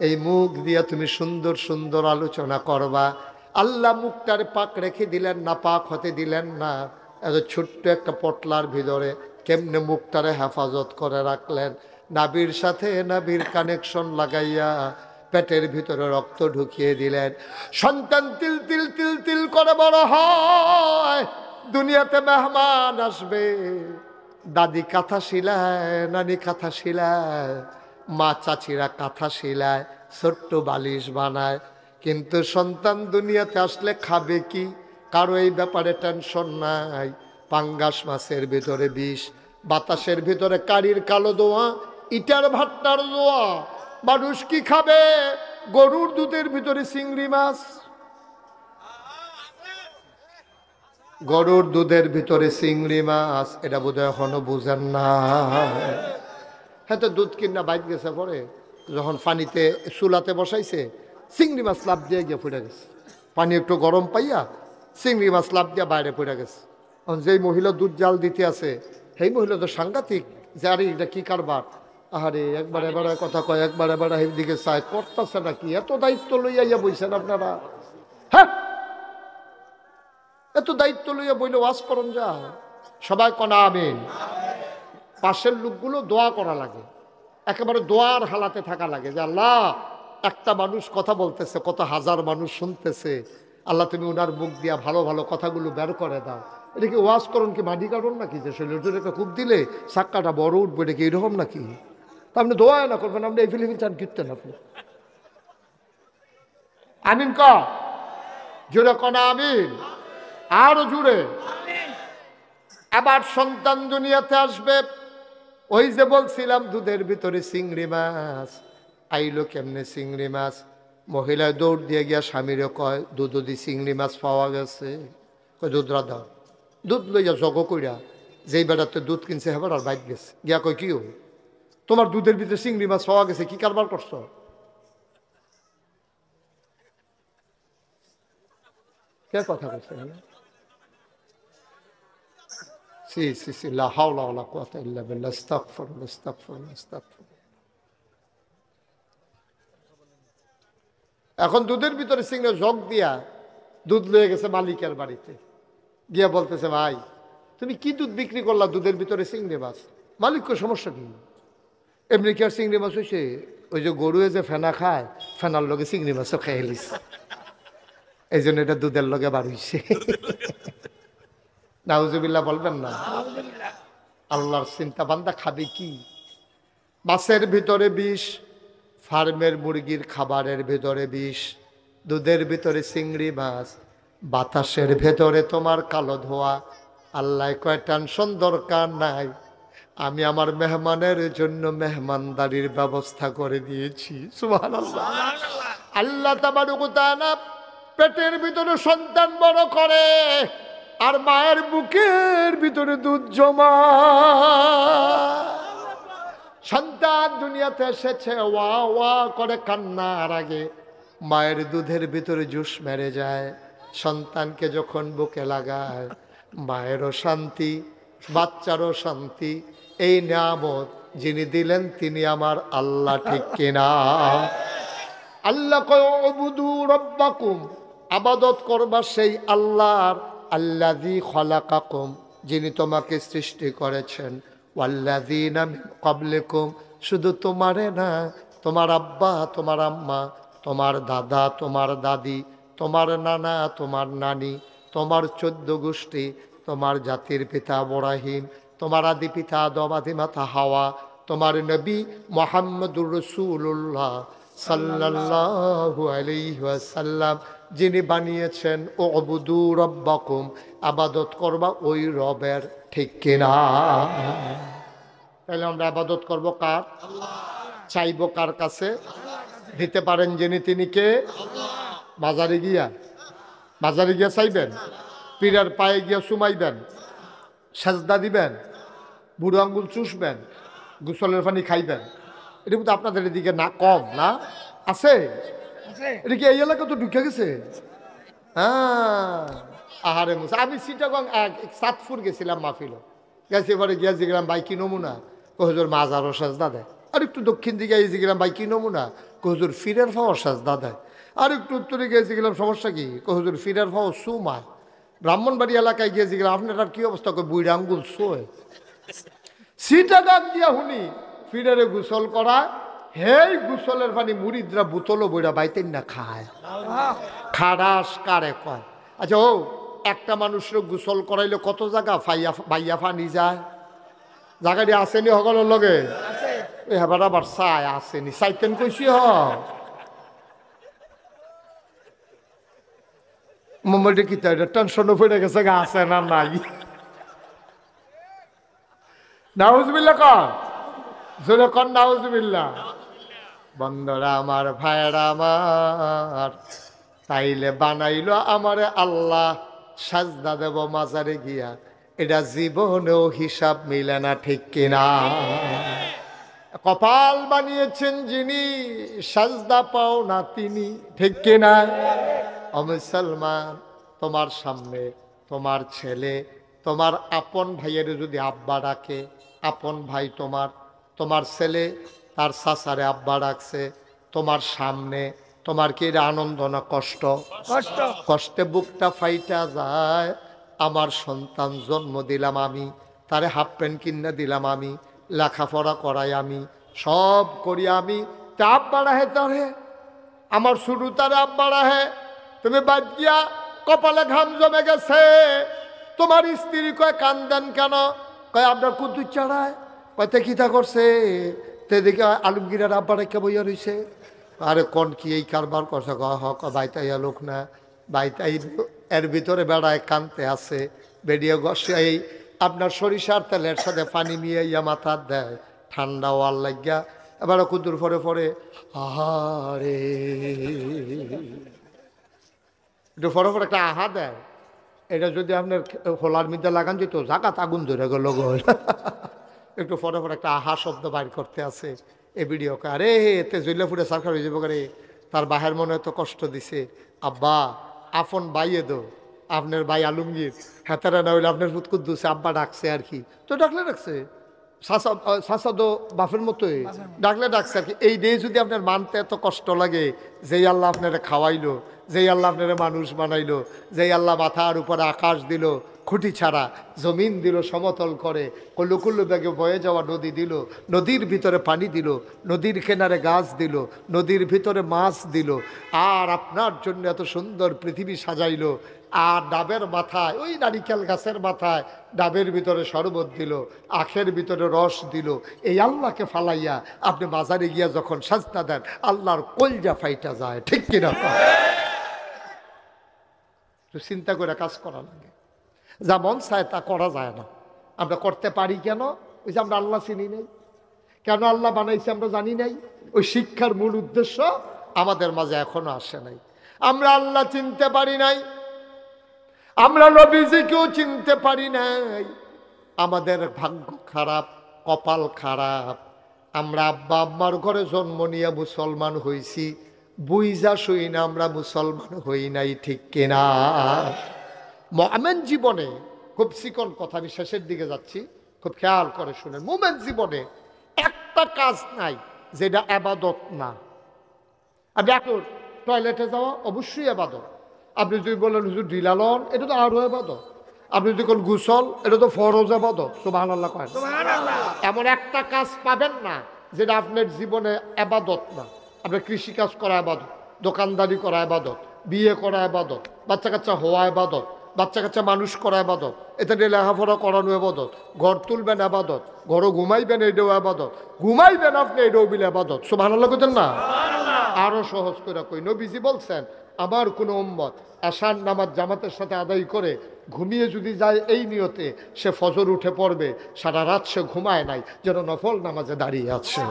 এই মুখ দিয়ে তুমি সুন্দর সুন্দর আলোচনা করবা। আল্লাহ মুখটার পাক রেখে দিলেন না, পাক হতে দিলেন না। এত ছোট্ট একটা পটলার ভিতরে কেমনে মুখটারে হেফাজত করে রাখলেন? নাভির সাথে নাভির কানেকশন লাগাইয়া পেটের ভিতরে রক্ত ঢুকিয়ে দিলেন। সন্তান তিল তিল তিল তিল করে বড় হয়। দুনিয়াতে মেহমান আসবে, দাদি কাঁথা শিলায়, নানি কাঁথা শিলায়, মা চাচিরা কাঁথা শিলায়, ছোট্ট বালিশ বানায়। কিন্তু সন্তান দুনিয়াতে আসলে খাবে কি, কারো এই ব্যাপারে টেনশন নাই। পাঙ্গাস মাছের ভিতরে বিষ, বাতাসের ভিতরে কারির কালো দোয়া, ইটার ভাট্টার দোয়া। মানুষ কি খাবে? গরুর দুধের ভিতরে চিংড়ি মাছ, গরুর দুধের ভিতরে চিংড়ি মাছ। এটা বোধহয় এখনো বুঝেন না। হ্যাঁ, তো দুধ কিনা বাইক গেছে পরে, যখন পানিতে চুলাতে বসাইছে, চিংড়ি মাছ লাভ দিয়ে গিয়ে পড়ে গেছে। পানি একটু গরম পাইয়া চিংড়ি মাছ লাভ দিয়ে বাইরে পড়ে গেছে। এখন যেই মহিলা দুধ জাল দিতে আছে, সেই মহিলা তো সাংঘাতিক, যে আরে এটা কি কারবার। আরে একবার এবারে কথা কয়, একবার এবারে দিকে চায়, করতেছে নাকি? এত দায়িত্ব লইয়া বইছেন আপনারা? হ্যাঁ, এত দায়িত্ব লইয়া বইলে ওয়াজ করুন যা। সবাই কনা আমিন। পাশের লোকগুলো দোয়া করা লাগে, একেবারে দোয়ার হালাতে থাকা লাগে, যে আল্লাহ, একটা মানুষ কথা বলতেছে, কত হাজার মানুষ শুনতেছে, আল্লাহ তুমি ওনার মুখ দিয়া ভালো ভালো কথাগুলো বের করে দাও। এটা কি ওয়াজ করুন কি মাটি কাটুন নাকি, যে শরীরটাকে খুব দিলে চাক্কাটা বড় উঠবে, এটা কি এরকম নাকি? তা আপনি দোয়া না করবেন, আপনি এই ফিলিপিন চান কীর্তেন আপনি। আমিন ক, জোরে কনা আমিন, আরো জুড়ে। আবার সন্তান দুনিয়াতে আসবে। ওই যে বলছিলাম দুধের ভিতরে চিংড়ি মাছ, আইলো কেমনে চিংড়ি মাছ? মহিলায় দৌড় দিয়ে গিয়া স্বামীরে কয়, দুধ দি চিংড়ি মাছ পাওয়া গেছে। কয় দুধ রাধা, দুধ লইয়া জগ কইরা যেই বেড়াতে দুধ কিনছে হেবার আর বাইক গেছে। গিয়া কয়, কি তোমার দুধের ভিতরে চিংড়ি মাছ পাওয়া গেছে, কি কারবার করছো? কে কথা কইছে? সি সি সি, লা হাওলা ওয়ালা কুওয়াতা ইল্লা বিল্লাহ, আস্তাগফিরুল্লাহ, আস্তাগফিরুল্লাহ, আস্তাগফিরুল্লাহ। এখন দুধের ভিতরে চিংড়ি জগ দিয়া দুধ লয়ে গেছে মালিকের বাড়িতে। গিয়া বলতেছে, ভাই তুমি কি দুধ বিক্রি করলা দুধের ভিতরে চিংড়ি মাছ? মালিক কো, সমস্যা কি? এমনি কি আর চিংড়ি মাছ হয়েছে? ওই যে গরুয়ে যে ফেনা খায়, ফেনার লগে চিংড়ি মাছও খেয়ে লিস, এই জন্য এটা দুধের লগে বার হইছে। নাউজুবিল্লাহ বলবেন না। আল্লাহর চিন্তা, বান্দা খাবে কি? মাছের ভিতরে বিষ, ফার্মের মুরগির খাবারের ভিতরে বিষ, দুধের ভিতরে চিংড়ি মাছ, বাতাসের ভেতরে তোমার কালো ধোয়া। আল্লাহ কয়, টেনশন দরকার নাই, আমি আমার মেহমানের জন্য মেহমানদারির ব্যবস্থা করে দিয়েছি। সুবহানাল্লাহ। আল্লাহ তাবারক ওয়া তাআলা পেটের ভিতরে সন্তান বড় করে, আর মায়ের বুকের ভিতরে দুধ জমা। সন্তান দুনিয়াতে এসেছে, ওয়া ওয়া করে কান্নার আগে মায়ের দুধের ভিতরে জুস মেরে যায়। সন্তানকে যখন বুকে লাগায়, মায়েরও শান্তি, বাচ্চারও শান্তি। এই নিয়ামত যিনি দিলেন তিনি আমার আল্লাহ, ঠিক কিনা? আল্লাহ কয়, উবুদু রব্বাকুম, আবাদত করবা সেই আল্লাহর আল্লাযী খলাকাকুম, যিনি তোমাকে সৃষ্টি করেছেন, ওয়াল্লাযীনা মিন ক্বাবলিকুম, শুধু তোমারে না, তোমার আব্বা, তোমার আম্মা, তোমার দাদা, তোমার দাদি, তোমার নানা, তোমার নানি, তোমার 14 গোষ্ঠী, তোমার জাতির পিতা ইব্রাহিম, তোমার আদি পিতা আদম, আদি মাতা হাওয়া, তোমার নবী মুহাম্মদুর রাসূলুল্লাহ সাল্লাল্লাহু আলাইহি ওয়াসাল্লাম, যিনি বানিয়েছেন উবুদু রাব্বাকুম, আবাদত করবা ওই রবের, ঠিক কিনা? তাহলে আমরা আবাদত করব কার? চাইব কার কাছে? দিতে পারেন যিনি, তিনি কে? বাজারে গিয়া, বাজারে গিয়া চাইবেন? পীরের পায়ে গিয়া চুমাইবেন? সেজদা দিবেন? বুড়ো আঙ্গুল চুষবেন? গোসলের পানি খাইবেন? এটা কিন্তু আপনাদের এদিকে না কম না আছে? এটা কি এই এলাকা তো ঢুকে গেছে? হ্যাঁ, আহারে মুসা। আমি চিটাগং সাতপুর গেছিলাম মাহফিল, গেছি এবারে গিয়া জিগলাম ভাই কি নমুনা, হুজুর মাজারও সাজদা দেয়। আর একটু দক্ষিণ দিকে গেছিলাম ভাই কি নমুনা, হুজুর ফিরের ফাও সাজদা দেয়। আর একটু উত্তরে গিয়েছিলাম সমস্যা কি, হুজুর ফিরের ফাও সুমায়। ব্রাহ্মণবাড়ি এলাকায় গিয়েছিলাম, আপনার কি অবস্থা, বুড়ি আঙ্গুল শোয়। চিটাগাং দিয়া শুনি ফিরেরে গোসল করা, হেই গোসলের পানি মুরিদরা বোতলও বইরা বাইতেন না খায়, খাড়াস কারে কয়। আচ্ছা ও, একটা মানুষের গোসল করাইলে কত জায়গা বাইয়া ফানি যায়? জায়গাটি আসেনি সকলের লগে? এবার আবার চাই আসেনি, চাইতেন কইছি হ মোবাইলটা কি তাই টেনশনও পড়ে গেছে, গা আছে না নাই? নাউজুবিল্লাহ কন, জোরে কন নাউজুবিল্লাহ। বন্ধুরা আমার, ভাইরা আমার, তাইলে বানাইলো আমারে আল্লাহ, সাজদা দেব মাজারে গিয়া, এটা জীবনেও হিসাব মিলে না, ঠিক কিনা? কপাল বানিয়েছেন যিনি, সাজদা পাও না তিনি, ঠিক কিনা? ও মুসলমান, তোমার সামনে তোমার ছেলে, তোমার আপন ভাইয়ের যদি আব্বা ডাকে, আপন ভাই তোমার, তোমার ছেলে তার চাচারে আব্বা ডাকছে তোমার সামনে, তোমার কি এটা আনন্দ না কষ্ট? কষ্ট। কষ্টে বুকটা ফাইটা যায়। আমার সন্তান জন্ম দিলাম আমি, তারে হাফ প্যান্ট কিনে দিলাম আমি, লেখাপড়া করাই আমি, সব করি আমি, তা আব্বা রাহে তারে, আমার শুরু তারে আব্বা রাহে, তুমি বাদ গিয়া কপালে ঘাম জমে গেছে। তোমার স্ত্রী কয় কান্দেন কেন? কয় আপনার কুদ্দুর চাড়ায়। কয় তে কিতা করছে? তে দেখে আলমগীরের আব্বা রেখে বইয়া রয়েছে। আরে কোন কি এই কারবার করছে? ক বাইতাইয়া লোক না, বাইতাই এর ভিতরে বেড়ায় কানতে আছে, বেরিয়ে গসে এই আপনার সরিষার তেলের সাথে পানি নিয়ে ইয়া মাথার দেয়, ঠান্ডা ওয়াল লাগিয়া এবার কুদ্দুর ফরে ফরে আহারে, একটু ফরে ফরে একটা আহা দেয়। এটা যদি আপনার হোলার মধ্যে লাগান যেত, জাগাত আগুন ধরে গেল গো। একটু ফরে ফরে একটা আহা শব্দ বাইর করতে আছে এ ভিডিওকে। আরে এতে জইলে ফুটে সরকার হয়ে যাবো রে, তার বাহের মনে এত কষ্ট দিছে। আব্বা আপন বাইয়ে দো, আপনার ভাই আলমগীর হেতারা না হইলে আপনার ফুট কুদ্দুসে আব্বা ডাকছে আর কি, তো ডাকলে ডাকছে, শাসা তো বাপের মতোই ডাকলে ডাকছে আর কি। এই দিয়ে যদি আপনার মানতে এত কষ্ট লাগে, যেই আল্লাহ আপনারা খাওয়াইলো, যেই আল্লাহ আপনারা মানুষ বানাইলো, যেই আল্লাহ মাথার উপরে আকাশ দিল খুঁটি ছাড়া, জমিন দিল সমতল করে, কল্লু কুল্লু ব্যাগে বয়ে যাওয়া নদী দিল, নদীর ভিতরে পানি দিল, নদীর কিনারে গাছ দিল, নদীর ভিতরে মাছ দিল, আর আপনার জন্য এত সুন্দর পৃথিবী সাজাইলো, আর ডাবের মাথায়, ওই নারিকেল গাছের মাথায় ডাবের ভিতরে শরবত দিল, আখের ভিতরে রস দিল। এই আল্লাহকে ফালাইয়া আপনি বাজারে গিয়া যখন সাজদা দেন, আল্লাহর কলজা ফাইটা যায়, ঠিক কিনা? তো চিন্তা করে কাজ করা লাগে, যা মন চায় তা করা যায় না। আমরা করতে পারি কেন? ওই যে আমরা আল্লাহ চিনি নাই, কেন আল্লাহ বানাইছে আমরা জানি নাই। ওই শিক্ষার মূল উদ্দেশ্য আমাদের মাঝে এখনো আসে নাই। আমরা আল্লাহ চিনতে পারি নাই, আমরা নবীজিকেও চিনতে পারি নাই। আমাদের ভাগ্য খারাপ, কপাল খারাপ। আমরা আব্বা আম্মার ঘরে জন্ম নিয়ে মুসলমান হইছি, বুইজা শুই না আমরা মুসলমান হই নাই, ঠিক কিনা? মুমিন জীবনে খুব চিকন কথা, আমি শেষের দিকে যাচ্ছি, খুব খেয়াল করে শুনেন। মুমিন জীবনে একটা কাজ নাই যেটা ইবাদত না। আপনি এখন টয়লেটে যাওয়া অবশ্যই ইবাদত, আপনি যদি বলেন হুজুর ঢিলালন, এটা তো আরো ইবাদত। আপনি যদি কোন গুসল, এটা তো ফরজ ইবাদত। সুবহানাল্লাহ কয়। এমন একটা কাজ পাবেন না যেটা আপনার জীবনে ইবাদত না। আপনার কৃষিকাজ করা ইবাদত, দোকানদারি করা ইবাদত, বিয়ে করা ইবাদত, বাচ্চা কাচ্চা হওয়া ইবাদত, বাচ্চা কাচ্চা মানুষ করা ইবাদত, এটা নিয়ে লেখাপড়া করানো ইবাদত, ঘর তুলবেন ইবাদত, ঘরও ঘুমাইবেন এটাও ইবাদত, ঘুমাইবেন আপনি এটাও বিলে ইবাদত। সুবহানাল্লাহ কইতেন না? আরো সহজ করে কই, নবীজি বলছেন আমার কোনো উম্মত আশার নামাজ জামাতের সাথে আদায় করে ঘুমিয়ে যদি যায় এই নিয়তে, সে ফজর উঠে পড়বে, সারা রাত সে ঘুমায় নাই, যেন নফল নামাজে দাঁড়িয়ে আছে।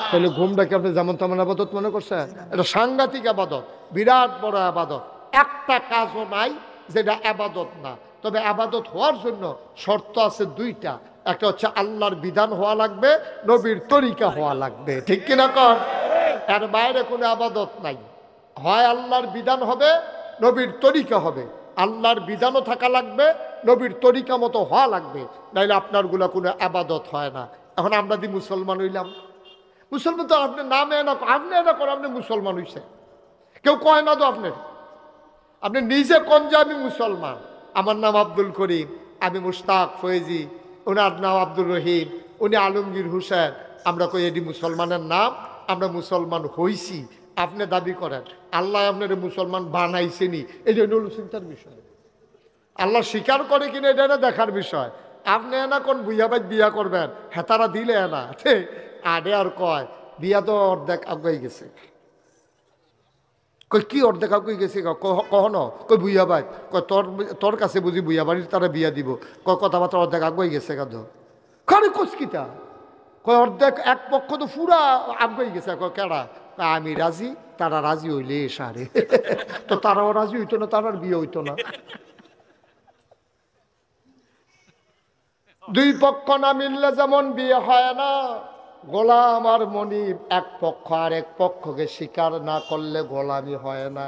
তাহলে ঘুমটাকে আপনি যেমন তেমন আবাদত মনে করছেন? এটা সাংঘাতিক আবাদত, বিরাট বড় আবাদত। একটা কাজও নাই যেটা আবাদত না। তবে আবাদত হওয়ার জন্য শর্ত আছে দুইটা। একটা হচ্ছে আল্লাহর বিধান হওয়া লাগবে, নবীর তরিকা হওয়া লাগবে। ঠিক কিনা কর? এর বাইরে কোনো আবাদত নাই। হয় আল্লাহর বিধান হবে, নবীর তরিকা হবে। আল্লাহর বিধানও থাকা লাগবে, নবীর তরিকা মতো হওয়া লাগবে, নাইলে আপনারগুলো কোনো আবাদত হয় না। এখন আমরা দি মুসলমান হইলাম, মুসলমান তো আপনি নামে না, আপনি না করেন আপনি মুসলমান হইছে, কেউ কয় না তো আপনার। আপনি নিজে কোন যে আমি মুসলমান, আমার নাম আব্দুল করিম, আমি মুশতাক ফয়েজি, ওনার নাম আব্দুর রহিম, উনি আলমগীর হুসেন। আমরা কই এটি মুসলমানের নাম, আমরা মুসলমান হইছি। আপনি দাবি করেন আল্লাহ আপনার মুসলমান বানাইছেনি, এটা হলো চিন্তার বিষয়। আল্লাহ স্বীকার করে কিনা এটা না দেখার বিষয়। আপনি না কোন বুইয়া ভাই বিয়া করবেন, হেতারা দিলে না আডে আর কয় বিয়া তো অর্ধেক আগুয়াই গেছে। কই কি অর্ধেক আগুই গেছে? কখনো কই বুইয়া ভাই কয় তোর কাছে বুঝি বুইয়া বাড়ির তারা বিয়া দিব, কয় কথাবার্তা অর্ধেক আগুয়াই গেছে। কাঁদ খালি কচকিটা কয় অর্ধেক, এক পক্ষ তো পুরা আগুয়াই গেছে। কয় কেডা? আমি রাজি, তারা রাজি হইলে সারে। তো তারাও রাজি হইতো না, তারার বিয়ে হইতো না। দুই পক্ষ না মিললে যেমন বিয়ে হয় না, গোলাম আর মনিব এক পক্ষ আর এক পক্ষকে স্বীকার না করলে গোলামি হয় না।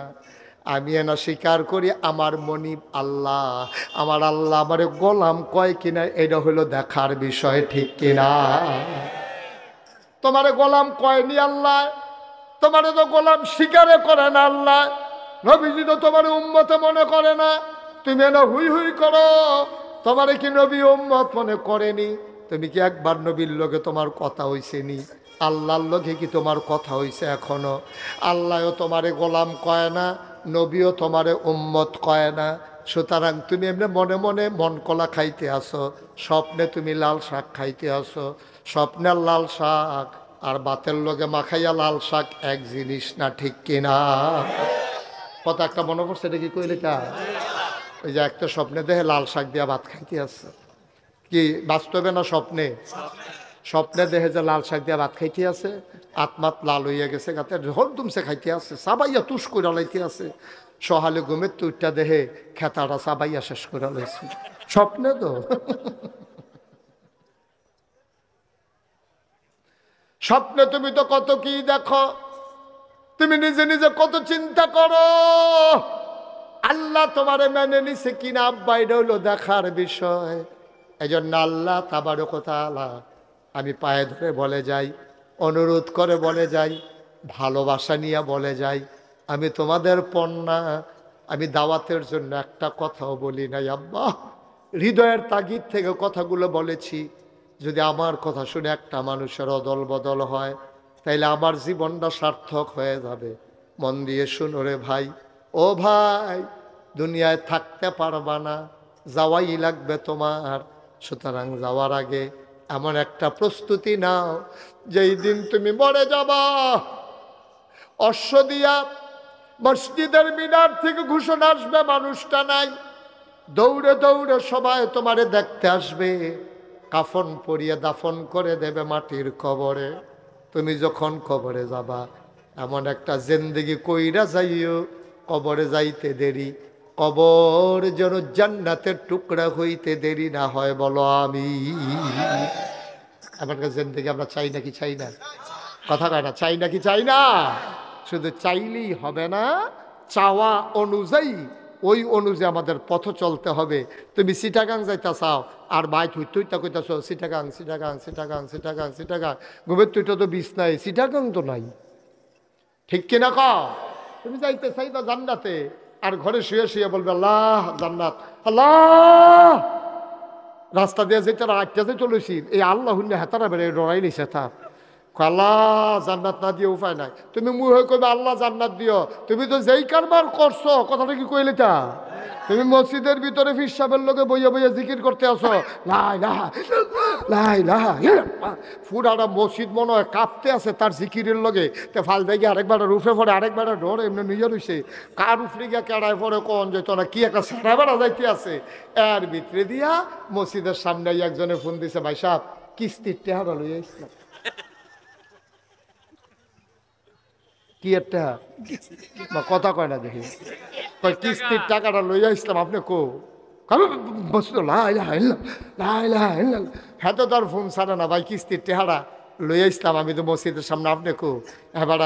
আমি না স্বীকার করি আমার মনিব আল্লাহ, আমার আল্লাহ আমারে গোলাম কয় কিনা এটা হলো দেখার বিষয়। ঠিক কিনা? তোমারে গোলাম কয়নি আল্লাহ, তোমারে তো গোলাম স্বীকারে করে না আল্লাহ। নবীজি তো তোমার উম্মতে মনে করে না, তুমি না হুই হুই করো। তোমারে কি নবী উম্মত মনে করেনি? তুমি কি একবার নবীর লোকে তোমার কথা হইছে নি? আল্লাহর লোকে কি তোমার কথা হইছে এখনো? আল্লাহও তোমারে গোলাম কয় না, নবীও তোমারে উম্মত কয় না। সুতরাং তুমি এমনি মনে মনে মন কলা খাইতে আসো, স্বপ্নে তুমি লাল শাক খাইতে আসো। স্বপ্নের লাল শাক আর বাতের লোকে মাখাইয়া লাল শাক এক জিনিস না। ঠিক কিনা? কথা একটা মনে পড়ছে, এটা কি কইলে তা? ওই যে একটা স্বপ্নে দেখে লাল শাক দিয়া ভাত খাইতে আসছে, কি বাস্তবে না স্বপ্নে? স্বপ্নে দেখে যে লাল শাক দিয়া ভাত খাইতে আছে, আত্মাত লাল হইয়া গেছে, গাতে হরদুমসে খাইতে আছে, সাবাইয়া তুষ করে লাইতে আছে। সহালে ঘুমের তুইটা দেহে খেতাটা সাবাইয়া শেষ করে লাইছে। স্বপ্নে তো স্বপ্নে তুমি তো কত কি দেখো, তুমি নিজে নিজে কত চিন্তা করো। আল্লাহ তোমারে মেনে নিছে কিনা আব্বা, এটা হলো দেখার বিষয়। এই জন্য আল্লাহ তাবারক ওয়া তাআলা আমি পায়ে ধরে বলে যাই, অনুরোধ করে বলে যাই, ভালোবাসা নিয়ে বলে যাই, আমি তোমাদের পণ্যা। আমি দাওয়াতের জন্য একটা কথাও বলি নাই আব্বা, হৃদয়ের তাগিদ থেকে কথাগুলো বলেছি। যদি আমার কথা শুনে একটা মানুষের অদল বদল হয়, তাইলে আমার জীবনটা সার্থক হয়ে যাবে। মন দিয়ে শুনো রে ভাই, ও ভাই, দুনিয়ায় থাকতে পারবা না, যাওয়াই লাগবে তোমার। সুতরাং যাওয়ার আগে এমন একটা প্রস্তুতি নাও, যেই দিন তুমি মরে যাবা, অশ্ব দিয়া মসজিদের মিনার থেকে ঘোষণা আসবে মানুষটা নাই, দৌড়ে দৌড়ে সবাই তোমারে দেখতে আসবে, কাফন পরিয়ে দাফন করে দেবে মাটির কবরে। তুমি যখন কবরে যাবা, এমন একটা জিন্দেগি কইরা যাইও, কবরে যাইতে দেরি, কবর যেন জান্নাতের টুকরা হইতে দেরি না হয়। বলো আমি। এমন একটা জিন্দেগি আমরা চাই নাকি চাই না? কথা কয় না, চাই নাকি চাই না? শুধু চাইলেই হবে না, চাওয়া অনুযায়ী ওই অনুযায়ী আমাদের পথ চলতে হবে। তুমি চিটাগাং যাইতা চাও, আর ভাই তুইটা কইতাছ চিটাগাং চিটাগাং চিটাগাং চিটাগাং চিটাগাং, ঘুমের তুইটা তো বিষ নাই, চিটাগাং তো নাই। ঠিক কিনা কও? তুমি যাইতে চাইবা জান্নাতে, আর ঘরে শুয়ে শুয়ে বলবে আল্লাহ জান্নাত, আল্লাহ রাস্তা দিয়ে যেতে আটটাতে চলেছি, এই আল্লাহ হুন্নে হেতারা বেড়ে ডরাই নিছে তা আল্লাহ জান্নাত না দিয়ে উপায় নাই। তুমি মুই হয়ে কইবে আল্লাহ জান্নাত দিও, তুমি তো যেই কারবার করছো কথাটা কি কইলে তা? তুমি মসজিদের ভিতরে ফির সাহেবের লোকে বইয়া বইয়া জিকির করতে আসো, লাই লাহা লাই লাহা, পুরাটা মসজিদ মনে হয় কাঁপতে আছে তার জিকিরের লগে। তে ফাল দেখি আরেকবার রুফে পড়ে, আরেকবার ডর এমনি নিজে রইছে, কার উফরে গিয়া কেড়ায় পরে কোন যেত না কি একটা সেরা বেড়া যাইতে আছে। এর ভিতরে দিয়া মসজিদের সামনে একজনে ফোন দিছে, ভাই সাহেব কিস্তির টেহারা লইয়া ইসলাম। কি একটা কথা কয় না দেখি, কিস্তির টাকাটা লইয়া ইসলাম আপনি কো বসলো হ্যাঁ তো তার ফোন ছাড়ে না ভাই, কিস্তির টেহারা লইয়া ইসলাম আমি তো মসজিদের সামনে আপনি কো। এবার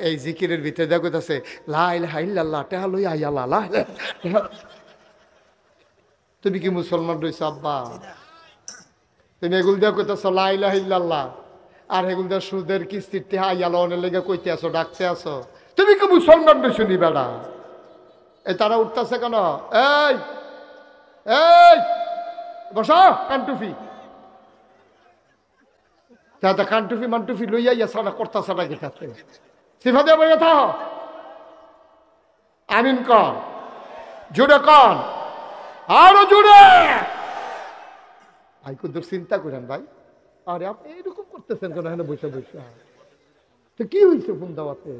এই জিকিরের ভিতরে দেখতেছে লাইল্লাহ টেহা লইয়া আইয়াল্লাহ। তুমি কি মুসলমান রয়েছো আব্বা? তুমি এগুল দিয়া কইতেছ লাইল্লাহ, আর এগুল দিয়া সুদের কিস্তির টেহা আইয়াল্লাহ অনেক লেগে কইতে আসো, ডাকতে আসো। তুমি কি মুসলমান রয়েছো নি বেড়া? এই তারা উঠতেছে কেন? এই এই বসা কানটুফি, দাদা কানটুফি মানটুফি লইয়া ইয়া না করতেছে না গেটাতে সিফা দিয়ে বইয়া থাক। আমিন কন, জুড়ে কন, আরো জুড়ে। ভাই কুদুর চিন্তা করেন ভাই, আরে আপনি এইরকম করতেছেন কেন? এখানে বসে বসে তো কি হয়েছে? ফোন দেওয়াতে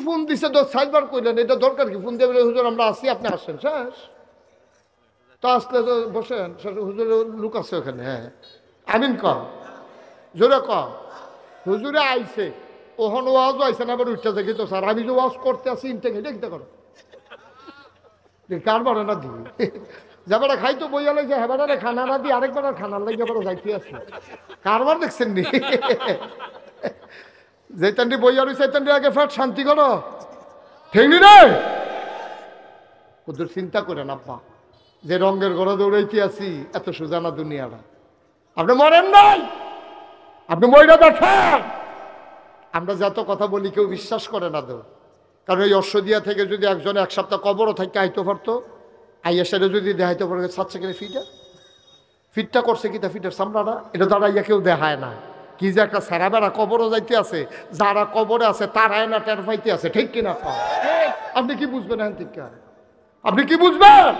ফোন দিছে তো সাইবার করলেন, এটা দরকার কি? ফোন দিয়ে বলে হুজুর আমরা আসি, আপনি আসেন, শেষ তো। আসলে তো বসেন, হুজুরের লোক আছে ওখানে। হ্যাঁ আমিন কম, জোরে কম। হুজুরে আইছে, ওখানে ওয়াজও আইসে না, আবার উঠতে দেখি তো স্যার আমি যে ওয়াজ করতে আসি ইনটেক দেখতে করো কার বারে না দিই যাবার খাইতো বইয়া লাগছে, হ্যাঁ খানা না দিয়ে আরেকবার খানার লাগে আবার যাইতে আসে। কারবার দেখছেন নি? যেতান্ডি বইয়া রয়েছে সেতান্ডি আগে ফ্যাট শান্তি করো, ঠিক নি রে? ওদের চিন্তা করেন আব্বা, যে রঙের ঘরে দৌড়াইতে আছি, এত সোজা না দুনিয়াটা। আপনি মরেন নাই, আপনি মইরা দেখেন। আমরা যত কথা বলি কেউ বিশ্বাস করে না তো, কারণ এই অশ্বদিয়া থেকে যদি একজনে এক সপ্তাহ কবরও থেকে আইতে পারতো, আইয়া সেটা যদি দেখাইতে পারে সাতটা কেন ফিটটা করছে কি তা ফিটের সামলাটা, এটা দাঁড়াইয়া কেউ দেখায় না। কি যে একটা সারা বেড়া কবরও যাইতে আছে, যারা কবরে আছে তারাই না টের পাইতে আছে, ঠিক কিনা? আপনি কি বুঝবেন? হ্যাঁ ঠিক, আপনি কি বুঝবেন?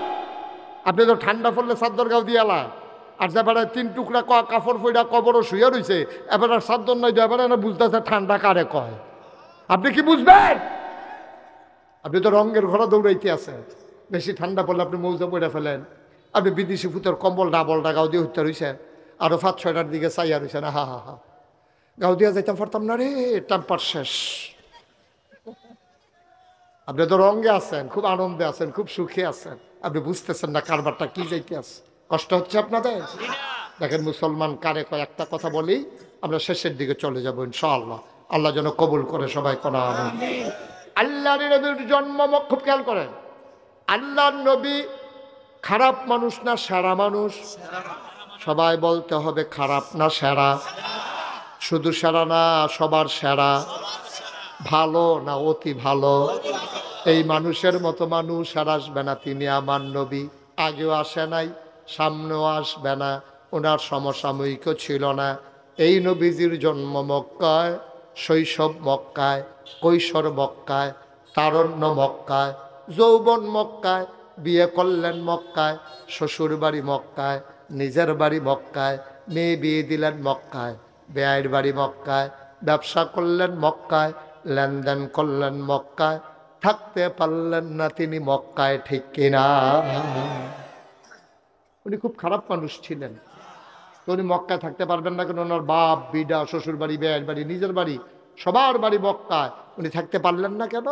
আপনি তো ঠান্ডা পড়লে চাদর গাও দিয়ালা, আর যে বেড়ায় 3 টুকরা কাপড় ফইডা কবরও শুয়ে রয়েছে, এবার আর চাদর নাই, এবার না বুঝতেছে ঠান্ডা কারে কয়। আপনি কি বুঝবেন? আপনি তো রঙের ঘরে দৌড়াইতে আছেন, বেশি ঠান্ডা পড়লে আপনি মৌজা পড়ে ফেলেন, আপনি বিদেশি ফুতের কম্বল ডাবলটা গাও দিয়ে হত্যা রয়েছেন, আরো 5-6টার দিকে চাইয়া রয়েছেন, হা হা হা গাও দিয়া যাইতাম পারতাম না রে, টেম্পার শেষ। আপনি তো রঙে আছেন, খুব আনন্দে আছেন, খুব সুখে আছেন, আপনি বুঝতেছেন না কারবারটা কি যাইতে আছে, কষ্ট হচ্ছে আপনাদের। দেখেন মুসলমান কারে কয় একটা কথা বলি, আমরা শেষের দিকে চলে যাবো ইনশাআল্লাহ। আল্লাহ যেন কবুল করে সবাই করা। আল্লাহর নবীর জন্ম, খুব খেয়াল করেন, আল্লাহর নবী খারাপ মানুষ না সেরা মানুষ? সবাই বলতে হবে খারাপ না সেরা? শুধু সেরা না, সবার সেরা। ভালো না অতি ভালো? এই মানুষের মতো মানুষ আর আসবে না, তিনি আমার নবী। আগেও আসে নাই, সামনেও আসবে না, ওনার সমসাময়িকও ছিল না। এই নবীজির জন্ম মক্কায়, শৈশব মক্কায়, কৈশোর মক্কায়, তারণ্য মক্কায়, যৌবন মক্কায়, বিয়ে করলেন মক্কায়, শ্বশুর বাড়ি মক্কায়, নিজের বাড়ি মক্কায়, মেয়ে বিয়ে দিলেন মক্কায়, বেয়াইয়ের বাড়ি মক্কায়, ব্যবসা করলেন মক্কায়, লেনদেন করলেন মক্কায়, থাকতে পারলেন না তিনি মক্কায়, ঠিক কিনা? উনি খুব খারাপ মানুষ ছিলেন, তো উনি মক্কায় থাকতে পারবেন না কেন? ওনার বাপ বিডা, শ্বশুর বাড়ি, বেয়াইয়ের বাড়ি, নিজের বাড়ি, সবার বাড়ি মক্কায়, উনি থাকতে পারলেন না কেন?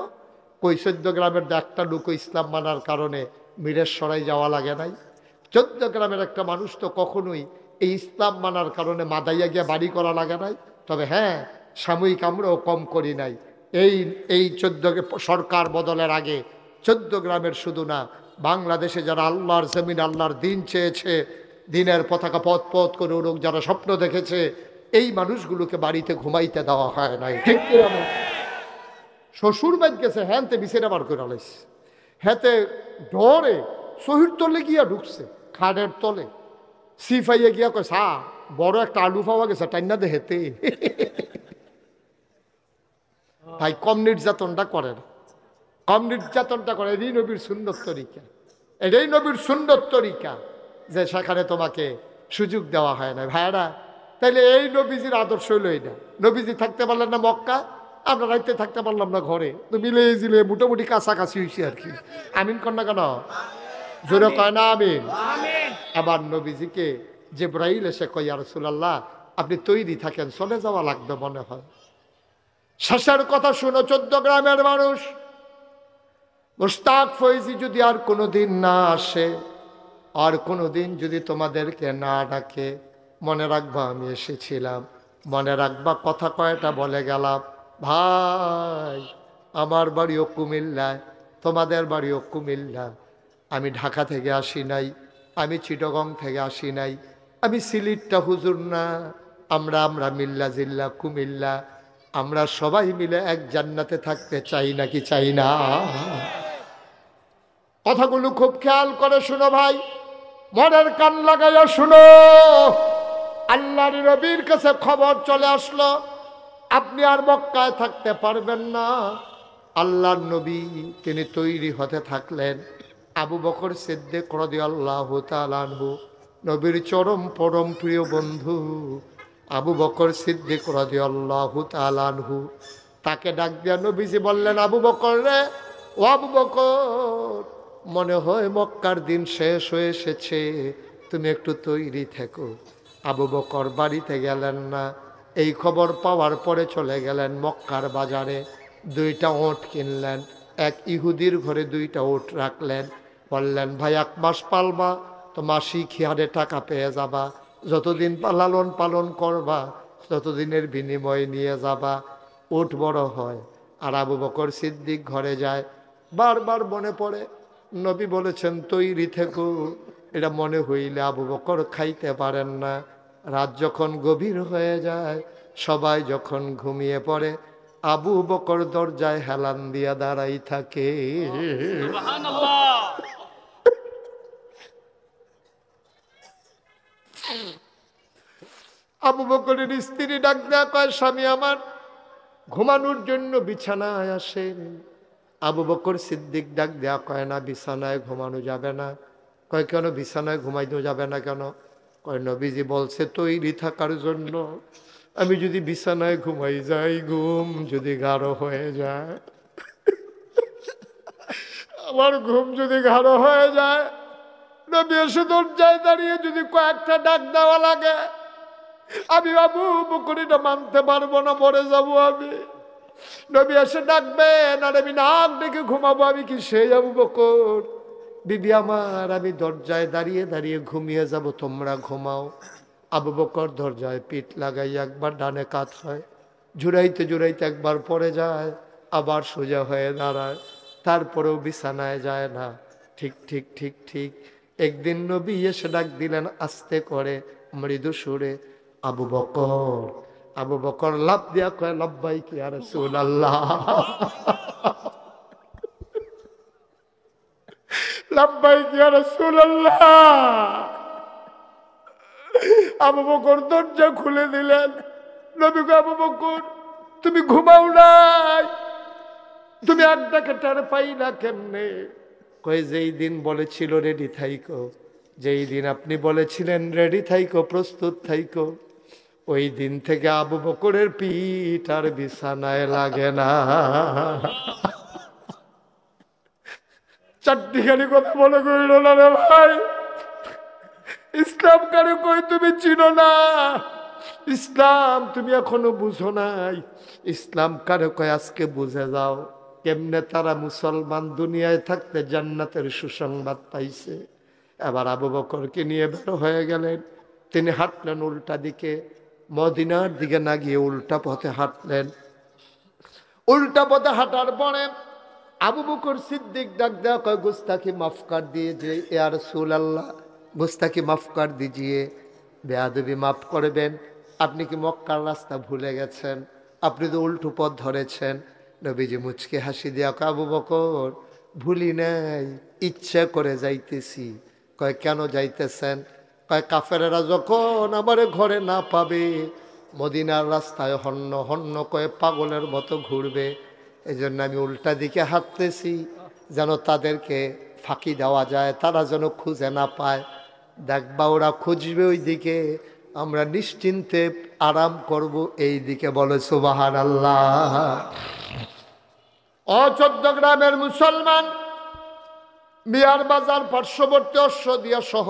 কই 14 গ্রামের একটা লোক ইসলাম মানার কারণে মিরেশ্বরাই যাওয়া লাগে নাই? 14 গ্রামের একটা মানুষ তো কখনোই এই ইসলাম মানার কারণে মাদাইয়া গিয়ে বাড়ি করা লাগে নাই। তবে হ্যাঁ, সাময়িক আমরাও কম করি নাই। এই 14 সরকার বদলের আগে 14 গ্রামের শুধু না, বাংলাদেশে যারা আল্লাহর জমিন, আল্লাহর দিন চেয়েছে, দিনের পতাকা পথ পথ করে উড়ুক, যারা স্বপ্ন দেখেছে, এই মানুষগুলোকে বাড়িতে ঘুমাইতে দেওয়া হয় নাই, ঠিক কিনা? শ্বশুর বাড়ি গেছে, হ্যানতে বিছেটা বার করে আলাইছে, হেতে ডরে শহীদ তলে গিয়া ঢুকছে, খাটের তলে সিফাইয়া গিয়া কয় সা বড় একটা আলু পাওয়া গেছে টাইনা দে হেতে। ভাই কম নির্যাতনটা করে না, কম নির্যাতনটা করে, এটাই নবীর সুন্দর তরিকা, এটাই নবীর সুন্দর তরিকা, যে সেখানে তোমাকে সুযোগ দেওয়া হয় না ভাইরা। তাইলে এই নবীজির আদর্শ হইল এইটা। নবীজি থাকতে পারলেন না মক্কা, আমরা রাইতে থাকতে পারলাম না ঘরে, তো মিলে জিলে মোটামুটি কাছাকাছি হয়েছি আর কি। আমিন কর না কেন? জোরে কয় না আমিন। আবার নবীজিকে জিবরাইল এসে কয় ইয়া রাসূলুল্লাহ আপনি তৈরি থাকেন, চলে যাওয়া লাগবে মনে হয়। শেষের কথা শুনো 14 গ্রামের মানুষ, মুশতাক ফৈজি যদি আর কোনোদিন না আসে, আর কোনোদিন যদি তোমাদেরকে না ডাকে, মনে রাখবা আমি এসেছিলাম, মনে রাখবা কথা কয়টা বলে গেলাম। ভাই আমার বাড়িও কুমিল্লায়, তোমাদের বাড়িও কুমিল্লা, আমি ঢাকা থেকে আসি নাই, আমি চিটাগং থেকে আসি নাই, আমি সিলেটটা হুজুর না, আমরা মিল্লা জিল্লা কুমিল্লা, আমরা সবাই মিলে এক জান্নাতে থাকতে চাই নাকি চাই না? কথাগুলো খুব খেয়াল করে শুনো ভাই, মনের কান লাগাইয়া শুনো। আল্লাহর নবীর কাছে খবর চলে আসলো আপনি আর মক্কায় থাকতে পারবেন না। আল্লাহর নবী তিনি তৈরি হতে থাকলেন। আবু বকর সিদ্দিক রাদিয়াল্লাহু তাআলা আনহু, নবীর চরম পরম প্রিয় বন্ধু আবু বকর সিদ্দিক রাদিয়াল্লাহু তাআলা আনহু, তাকে ডাক দিয়া নবীজি বললেন আবু বকর রে, ও আবু বকর, মনে হয় মক্কার দিন শেষ হয়ে এসেছে, তুমি একটু তৈরি থেকো। আবু বকর বাড়িতে গেলেন না, এই খবর পাওয়ার পরে চলে গেলেন মক্কার বাজারে, 2টা ওট কিনলেন, এক ইহুদির ঘরে 2টা ওট রাখলেন, বললেন ভাই 1 মাস পালবা তো মাসিক হারে টাকা পেয়ে যাবা, যতদিন লালন পালন করবা ততদিনের বিনিময়ে নিয়ে যাবা, ওট বড় হয়। আর আবু বকর সিদ্দিক ঘরে যায়, বারবার মনে পড়ে নবী বলেছেন তৈরি থেকো, এটা মনে হইলে আবু বকর খাইতে পারেন না। রাত যখন গভীর হয়ে যায়, সবাই যখন ঘুমিয়ে পড়ে, আবু বকর দরজায় হেলান দিয়া দাঁড়াই থাকে। আবু বকরের স্ত্রী ডাক দেয়া কয় স্বামী আমার ঘুমানোর জন্য বিছানায় আসেন। আবু বকর সিদ্দিক ডাক দেয়া কয় না বিছানায় ঘুমানো যাবে না। কয় কেন বিছানায় ঘুমাইতে যাবে না কেন? কয় নবীজি বলছে তৈরি থাকার জন্য, আমি যদি বিছানায় ঘুমাই যাই, ঘুম যদি গাঢ় হয়ে যায়, আমার ঘুম যদি গাঢ় হয়ে যায়, নবী এসে দরজায় দাঁড়িয়ে যদি কয়েকটা ডাক দেওয়া লাগে, আমি আবু বকর এটা মানতে পারবো না, মরে যাবো আমি। নবী এসে ডাকবেন আর আমি নাক ডেকে ঘুমাবো, আমি কি সেই আবু বকর? বিবি আমার, আমি দরজায় দাঁড়িয়ে দাঁড়িয়ে ঘুমিয়ে যাব, তোমরা ঘুমাও। আবু বকর দরজায় পিঠ লাগাই একবার ডানে কাত হয়, জুড়াইতে জুড়াইতে একবার পড়ে যায়, আবার সোজা হয়ে দাঁড়ায়, তারপরেও বিছানায় যায় না। ঠিক ঠিক ঠিক ঠিক একদিন নবী এসে ডাক দিলেন আস্তে করে, মৃদু সুরে, আবু বকর। আবু বকর লাফ দিয়া কয় লাব্বাইক ইয়া রাসূলুল্লাহ, লাব্বাইক ইয়া রাসূলুল্লাহ। আবু বকর দরজা খুলে দিলেন। নবী কয় আবু বকর তুমি ঘুমাও নাই, তুমি একটাকে টের পাই না কেমনে? কয় যেই দিন বলেছিল রেডি থাইকো, যেই দিন আপনি বলেছিলেন রেডি থাইকো, প্রস্তুত থাইকো, ওই দিন থেকে আবু বকরের পিঠ আর বিছানায় লাগে না। 4টি খালি কথা বলে কইল না রে ভাই, ইসলাম কারে কই তুমি চিনো না, ইসলাম তুমি এখনো বুঝো নাই। ইসলাম কারে কয় আজকে বুঝে যাও। কেমনে তারা মুসলমান দুনিয়ায় থাকতে জান্নাতের সুসংবাদ পাইছে। এবার আবু বকরকে নিয়ে বের হয়ে গেলেন। তিনি হাঁটলেন উল্টা দিকে, মদিনার দিকে না গিয়ে উল্টা পথে হাঁটলেন। উল্টা পথে হাঁটার পরে আবু বকর সিদ্দিক ডাক দেয়া কয় গুস্তাখি মাফ কর দিয়েছে ইয়া রাসূলুল্লাহ, গুস্তাখি মাফ কর দিজিয়ে, বেয়াদবি মাফ করবেন। আপনি কি মক্কার রাস্তা ভুলে গেছেন? আপনি তো উল্টো পথ ধরেছেন। নবীজি মুচকে হাসি দিয়া কয়, আবু বকর ভুলি নাই, ইচ্ছা করে যাইতেছি। কয় কেন যাইতেছেন? কয় কাফেরেরা যখন আমারে ঘরে না পাবে, মদিনার রাস্তায় হন্য হন্য কয়ে পাগলের মতো ঘুরবে, এই জন্য আমি উল্টা দিকে হাঁটতেছি, যেন তাদেরকে ফাঁকি দেওয়া যায়, তারা যেন খুঁজে না পায়। দেখবা ওরা খুঁজবে ওই দিকে, আমরা নিশ্চিন্তে আরাম করব এই দিকে। বলে সুবহানাল্লাহ। ও চট্টগ্রামের মুসলমান, মিয়ার বাজার পার্শ্ববর্তী অশ্বদিয়া সহ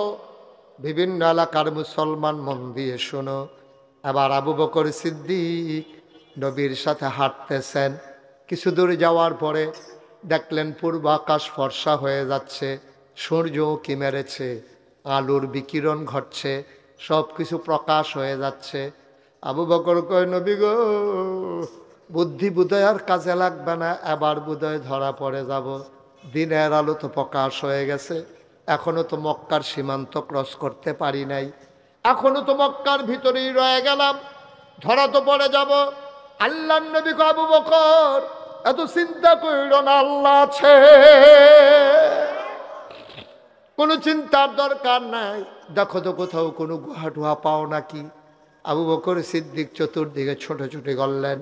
বিভিন্ন এলাকার মুসলমান, মন দিয়ে শোনো। আবার আবু বকর সিদ্দিক নবীর সাথে হাঁটতেছেন। কিছু দূর যাওয়ার পরে দেখলেন পূর্ব আকাশ ফর্সা হয়ে যাচ্ছে, সূর্য কি মেরেছে, আলোর বিকিরণ ঘটছে, সব কিছু প্রকাশ হয়ে যাচ্ছে। আবু বকর কয়, নবী গো, বুদ্ধি বুদয় আর কাজে লাগবে না, এবার বুদয় ধরা পড়ে যাব। দিনের আলো তো প্রকাশ হয়ে গেছে, এখনো তো মক্কার সীমান্ত ক্রস করতে পারি নাই, এখনো তো মক্কার ভিতরেই রয়ে গেলাম, ধরা তো পড়ে যাব। আল্লাহর নবী কয়, আবু বকর এত চিন্তা কইর না, আল্লাহ আছে, কোনো চিন্তার দরকার নাই। দেখো তো কোথাও কোনো গুহা টুহা পাও নাকি। আবু বকর সিদ্দিক চতুর্দিকে ছোটাছুটি করলেন,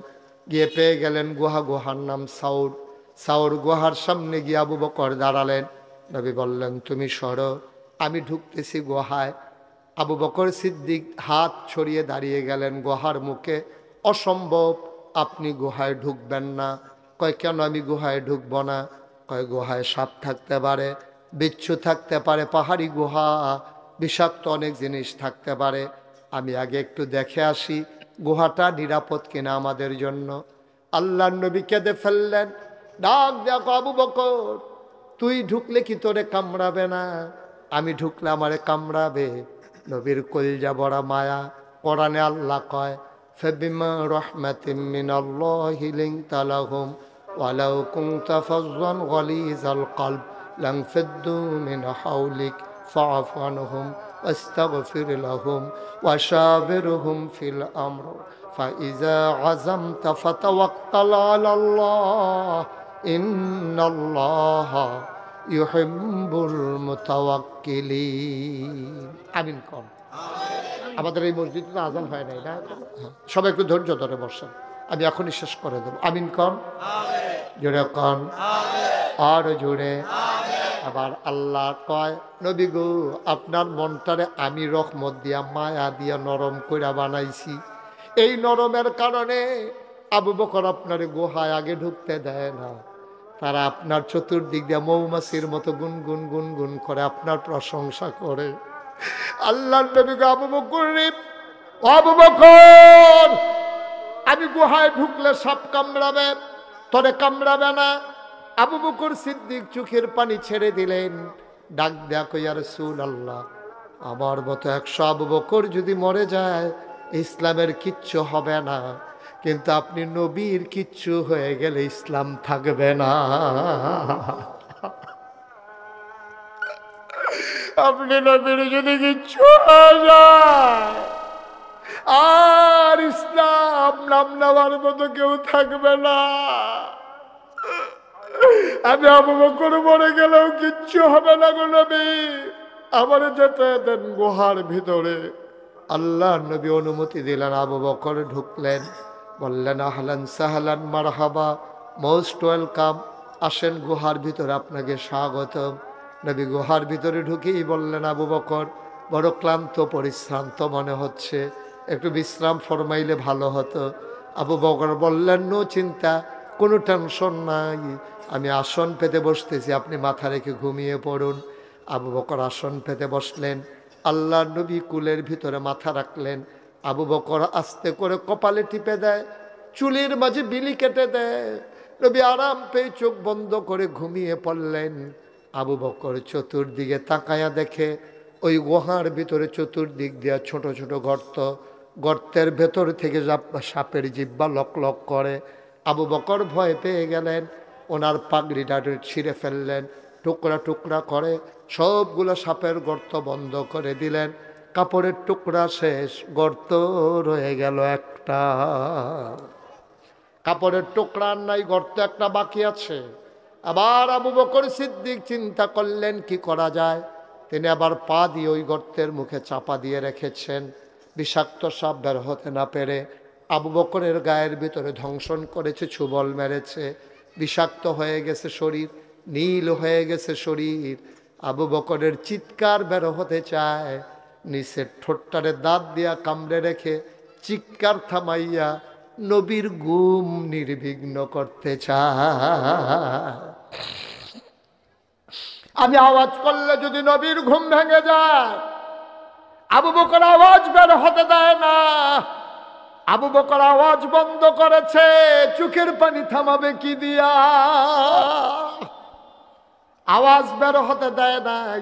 গিয়ে পেয়ে গেলেন গুহা। গুহার নাম সাউর। সাউর গুহার সামনে গিয়ে আবু বকর দাঁড়ালেন। নবী বললেন, তুমি সরো, আমি ঢুকতেছি গুহায়। আবু বকর সিদ্দিক হাত ছড়িয়ে দাঁড়িয়ে গেলেন গুহার মুখে। অসম্ভব, আপনি গুহায় ঢুকবেন না। কয় কেন আমি গুহায় ঢুকবো না? কয় গুহায় সাপ থাকতে পারে, বিচ্ছু থাকতে পারে, পাহাড়ি গুহা, বিষাক্ত অনেক জিনিস থাকতে পারে, আমি আগে একটু দেখে আসি গুহাটা নিরাপদ কিনা আমাদের জন্য। আল্লাহর নবী কেঁদে ফেললেন, ডাক দেখো আবু বকর, তুই ঢুকলে কি তোরে কামড়াবে না? আমি ঢুকলে আমারে কামড়াবে। নবীর কলিজা বড়া মায়া। কোরআনে আল্লাহ কয়, ফাবিমা রাহমাতিম মিনাল্লাহি লিনতা লাহুম ওয়ালাউ কুনতা ফাজ্জান গালিজাল কলব লানফাদ্দু মিন হাওলিক ফাআফু আনহুম ওয়াস্তাগফির লাহুম ওয়াশাবিরহুম ফিল আমর ফাইযা আযামতা ফাতাওয়াক্কাল আলাল্লাহ ইন্নাল্লাহা ইউহিব্বুল মুতাওয়াক্কিলিন। আমিন কোন। আমাদের এই মসজিদে তো আজান হয় নাই না? সবাই একটু ধৈর্য ধরে বসেন, আমি এখনই শেষ করে দেব। আমিন কন, জোরে কন, আর জোরে। আবার আল্লাহ কয়, নবী গো, আপনার মনটারে আমি রহমত দিয়া, মায়া দিয়া নরম কইরা বানাইছি। এই নরমের কারণে আবু বকর আপনারে গুহায় আগে ঢুকতে দেয় না। তারা আপনার চতুর্দিক দিয়ে মৌমাছির মতো গুনগুন গুনগুন করে আপনার প্রশংসা করে। আল্লাহর নবী গো, আবু বকর রে, আবু বকর, আমি গুহায় ঢুকলে সাপ কামড়াবে, তোরে কামড়াবে না। আবু বকর সিদ্দিক চোখের পানি ছেড়ে দিলেন, ডাক দেয়া কই, ইয়া রাসূলুল্লাহ, আমার মতো 100 আবু বকর যদি মরে যায় ইসলামের কিচ্ছু হবে না, কিন্তু আপনি নবীর কিচ্ছু হয়ে গেলে ইসলাম থাকবে না। আপনি নবীর যদি কিচ্ছু হয়ে যায় আর ইসলাম নাম নেওয়ার মতো কেউ থাকবে না। আমি আবু বকর মরে গেলেও কিচ্ছু হবে না গো নবী, আমারে যেতে দেন গুহার ভিতরে। আল্লাহ নবী অনুমতি দিলেন, আবু বকর ঢুকলেন, বললেন, আহলান সাহলান মারহাবা, মোস্ট ওয়েলকাম, আসেন গুহার ভিতরে, আপনাকে স্বাগতম। নবী গুহার ভিতরে ঢুকেই বললেন, আবু বকর, বড় ক্লান্ত পরিশ্রান্ত মনে হচ্ছে, একটু বিশ্রাম ফরমাইলে ভালো হতো। আবু বকর বললেন, নো চিন্তা, কোনো টেনশন নাই, আমি আসন পেতে বসতেছি, আপনি মাথা রেখে ঘুমিয়ে পড়ুন। আবু বকর আসন পেতে বসলেন, আল্লাহ নবী কুলের ভিতরে মাথা রাখলেন। আবু বকর আস্তে করে কপালে টিপে দেয়, চুলের মাঝে বিলি কেটে দেয়। নবী আরাম পেয়ে চোখ বন্ধ করে ঘুমিয়ে পড়লেন। আবু বকর চতুর্দিকে তাকায়া দেখে ওই গুহার ভিতরে চতুর্দিক দিয়া ছোট ছোট গর্ত, গর্তের ভেতর থেকে সাপের জিহ্বা লক লক করে। আবু বকর ভয় পেয়ে গেলেন, ওনার পাগড়িটা ছিঁড়ে ফেললেন, টুকরা টুকরা করে সবগুলো সাপের গর্ত বন্ধ করে দিলেন। কাপড়ের টুকরা শেষ, গর্ত রয়ে গেল একটা। কাপড়ের টুকরা আর নাই, গর্ত একটা বাকি আছে। আবার আবু বকর সিদ্দিক চিন্তা করলেন কি করা যায়। তিনি আবার পা দিয়ে ওই গর্তের মুখে চাপা দিয়ে রেখেছেন। বিষাক্ত সাপ বের হতে না পেরে আবু বকরের গায়ের ভিতরে ধ্বংসন করেছে, ছুবল মেরেছে। বিষাক্ত হয়ে গেছে শরীর, নীল হয়ে গেছে শরীর। আবু বকরের চিৎকার বের হতে চায়, নিচের ঠোঁটটারে দাঁত দিয়া কামড়ে রেখে চিৎকার থামাইয়া নবীর ঘুম নির্বিঘ্ন করতে চায়। আমি আওয়াজ করলে যদি নবীর ঘুম ভেঙে যায়, আবু বকর আওয়াজ বের হতে দেয় না। আবু বকর আওয়াজ বন্ধ করেছে, চোখের পানি থামাবে কি দিয়া? আওয়াজ বের হতে দেয় নাই,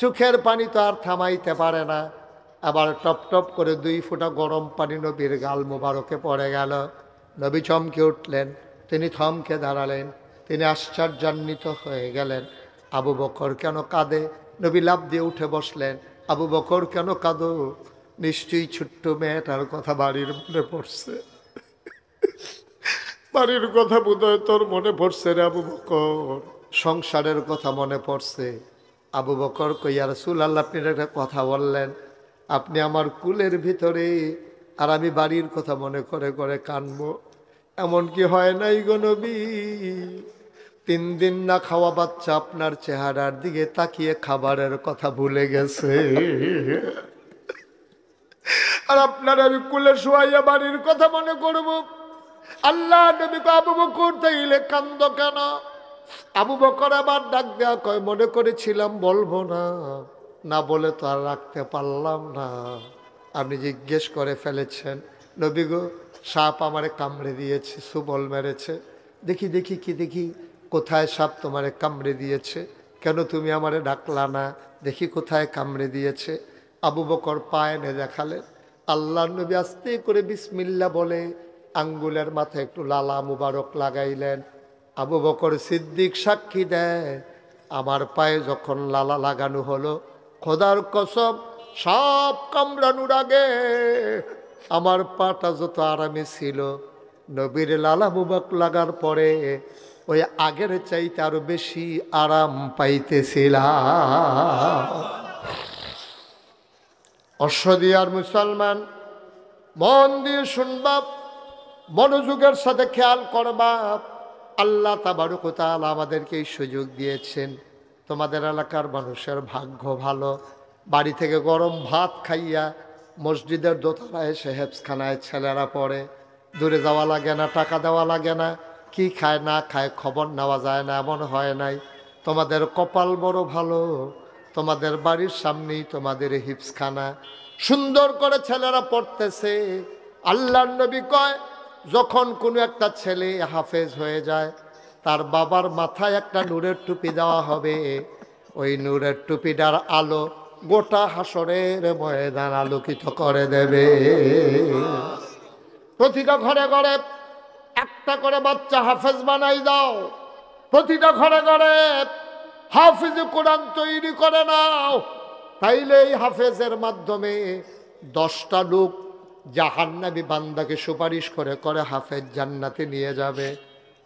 চোখের পানি তো আর থামাইতে পারে না। আবার টপ টপ করে 2 ফোঁটা গরম পানি নবীর গাল মোবারকে পড়ে গেল। নবী চমকে উঠলেন, তিনি থমকে দাঁড়ালেন, তিনি আশ্চর্যান্বিত হয়ে গেলেন। আবু বকর কেন কাঁদে? নবী লাফ দিয়ে উঠে বসলেন। আবু বকর কেন কাঁদো? নিশ্চয়ই ছোট্ট মেয়েটার কথা বাড়ির মনে পড়ছে। বাড়ির কথা বোধহয় তোর মনে পড়ছে রে আবু বকর, সংসারের কথা মনে পড়ছে। আবু বকর কই, ইয়া রাসূলুল্লাহ, আপনি একটা কথা বললেন, আপনি আমার কুলের ভিতরে আর আমি বাড়ির কথা মনে করে করে কানবো, এমন কি হয় নাই গো নবী? 3 দিন না খাওয়া বাচ্চা আপনার চেহারার দিকে তাকিয়ে খাবারের কথা ভুলে গেছে, আর আপনার আমি কুলে শোয়াইয়া বাড়ির কথা মনে করব। আল্লাহ নবী আবু বকর তাইলে কান্দ কেন? আবু বকর আবার ডাক দেয়া কয়, মনে করেছিলাম বলবো না, না বলে তো আর রাখতে পারলাম না। আপনি জিজ্ঞেস করে ফেলেছেন। নবী গো, সাপ আমারে কামড়ে দিয়েছে, সুবল মেরেছে। দেখি দেখি কি দেখি, কোথায় সাপ তোমারে কামড়ে দিয়েছে? কেন তুমি আমারে ডাকলা না? দেখি কোথায় কামড়ে দিয়েছে। আবু বকর পা এনে দেখালেন। আল্লাহ নবী আস্তে করে বিসমিল্লাহ বলে আঙ্গুলের মাথায় একটু লালা মুবারক লাগাইলেন। আবু বকর সিদ্দিক সাক্ষী দেয়, আমার পায়ে যখন লালা লাগানো হলো, খোদার কসম সাপ কামড়ানোর আগে আমার পাটা যত আরামে ছিল, নবীর লালা মুবারক লাগার পরে ওই আগের চাইতে আরো বেশি আরাম পাইতেছিলাম। অশ্বদিয়ার মুসলমান, মন দিয়ে শুনবা, মনোযোগের সাথে খেয়াল করবা। আল্লাহ তাবারক ওয়া তাআলা আমাদেরকে এই সুযোগ দিয়েছেন। তোমাদের এলাকার মানুষের ভাগ্য ভালো, বাড়ি থেকে গরম ভাত খাইয়া মসজিদের দোতলায় এসে হেফজখানায় ছেলেরা পড়ে। দূরে যাওয়া লাগে না, টাকা দেওয়া লাগে না, কি খায় না খায় খবর নেওয়া যায় না, এমন হয় নাই। তোমাদের কপাল বড় ভালো, তোমাদের বাড়ির সামনেই তোমাদের হিফজখানা, সুন্দর করে ছেলেরা পড়তেছে। আল্লাহর নবী কয়, যখন কোনো একটা ছেলে হাফেজ হয়ে যায়, তার বাবার মাথায় একটা নূরের টুপি দেওয়া হবে। ওই নূরের টুপিটার আলো গোটা হাসরের ময়দান আলোকিত করে দেবে। প্রতিটা ঘরে ঘরে একটা করে বাচ্চা হাফেজ বানাই দাও, প্রতিটা ঘরে ঘরে হাফেজ কোরআন তৈরি করে নাও। তাইলে এই হাফেজের মাধ্যমে 10টা লোক জাহান্নামী বান্দাকে সুপারিশ করে করে হাফেজ জান্নাতে নিয়ে যাবে।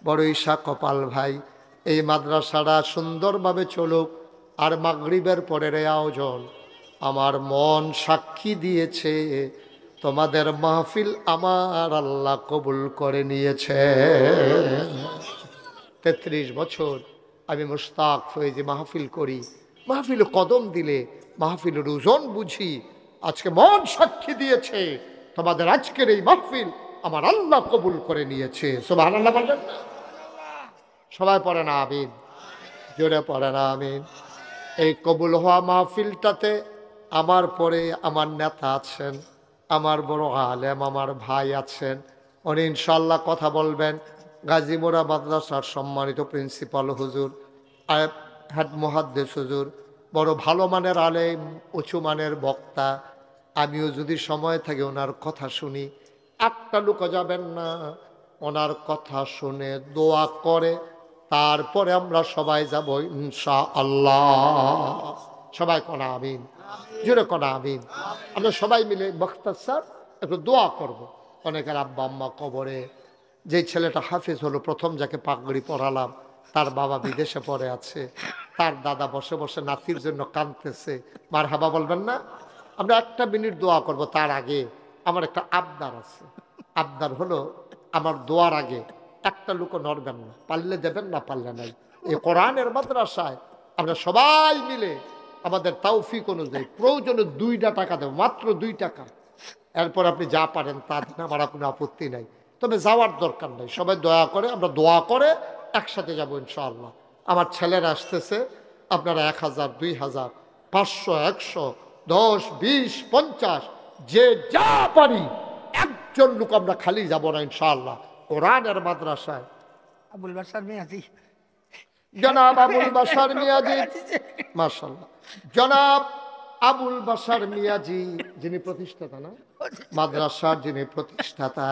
বড় ঈশা কপাল ভাই, এই মাদ্রাসাটা সুন্দরভাবে চলুক। আর মাগরিবের পরের আয়োজন, আমার মন সাক্ষী দিয়েছে, তোমাদের মাহফিল আমার আল্লাহ কবুল করে নিয়েছে। 33 বছর আমি মুশতাক ফয়েজি মাহফিল করি, মাহফিল কদম দিলে মাহফিলের ওজন বুঝি। আজকে মন সাক্ষী দিয়েছে, তোমাদের আজকের এই মাহফিল আমার আল্লাহ কবুল করে নিয়েছে। সুবহানাল্লাহ বলেন। সবাই পড়ে না আমিন? জোরে পড়ে না আমিন? এই কবুল হওয়া মাহফিলটাতে আমার পরে আমার নেতা আছেন, আমার বড় আলেম আমার ভাই আছেন, উনি ইনশাল্লাহ কথা বলবেন। গাজীমোড়া মাদ্রাসার সম্মানিত প্রিন্সিপাল হুজুর, হেড মুহাদ্দিস হুজুর, বড় ভালো মানের আলেম, উঁচু মানের বক্তা। আমিও যদি সময় থাকে ওনার কথা শুনি, একটা লোক যাবেন না, ওনার কথা শুনে দোয়া করে তারপরে আমরা সবাই যাব ইনশাআল্লাহ। সবাই কোনা আমিন, জোরে কোনা আমিন। আমরা সবাই মিলে বক্তা স্যার একটু দোয়া করব। অনেকের আব্বা আম্মা কবরে, যেই ছেলেটা হাফেজ হলো, প্রথম যাকে পাগড়ি পরালাম, তার বাবা বিদেশে পড়ে আছে, তার দাদা বসে বসে নাতির জন্য কাঁদতেছে। মারহাবা বলবেন না? আমরা 1 মিনিট দোয়া করব, তার আগে আমার একটা আবদার আছে। আবদার হলো, আমার দোয়ার আগে একটা লোকও নড়বেন না, পারলে দেবেন, না পারলে নাই। এই কোরআনের মাদ্রাসায় আমরা সবাই মিলে আমাদের তৌফিক অনুযায়ী প্রয়োজনে 2টা টাকা দেব, মাত্র 2 টাকা। এরপর আপনি যা পারেন তা দিন, আমার কোনো আপত্তি নাই। তবে যাওয়ার দরকার নাই, সবাই দয়া করে, আমরা দোয়া করে একসাথে যাবো ইনশাআল্লাহ। আমার ছেলেরা আসতেছে, আপনারা 1000, 2000, 500, 100, 10, 20, 50, যে যা পারি, একজন লোক আমরা খালি যাব না ইনশাআল্লাহ। কোরআনের মাদ্রাসায় আবুল বাশার মিয়াজি, জনাব আবুল বাশার মিয়াজি, মাশাআল্লাহ, জনাব আবুল বাশার মিয়াজি, যিনি প্রতিষ্ঠাতা না মাদ্রাসার, যিনি প্রতিষ্ঠাতা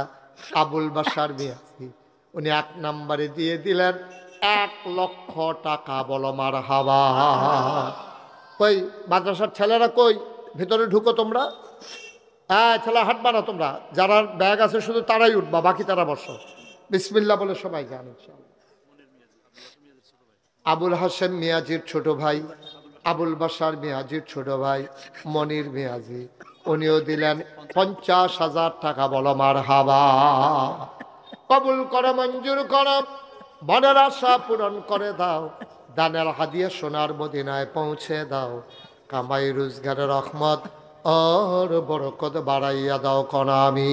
আবুল বাশার মিয়াজি, উনি 1 নম্বরে দিয়ে দিলেন 1 লক্ষ টাকা। বলো মারহাবা। কই মাদ্রাসার ছেলেরা কই? ভিতরে ঢুকো তোমরা। হ্যাঁ, ছেলে হাঁটবা না তোমরা, যারা ব্যাগ আছে শুধু তারাই উঠবা, বাকি তারা বসো। বিসমিল্লাহ বলে সবাই যান ইনশাআল্লাহ। আবুল হাশেম মিয়াজির ছোট ভাই, আবুল বাশার মিয়াজির ছোট ভাই মনির মিয়াজি, উনিও দিলেন 50,000 টাকা। বলো মারহাবা। কবুল করে, মঞ্জুর করো, মনের আশা পূরণ করে দাও, দানের হাদিয়া সোনার মদিনায় পৌঁছে দাও, কামাই রোজগারের রহমত আর বরকত বাড়াইয়া দাও কনা আমি।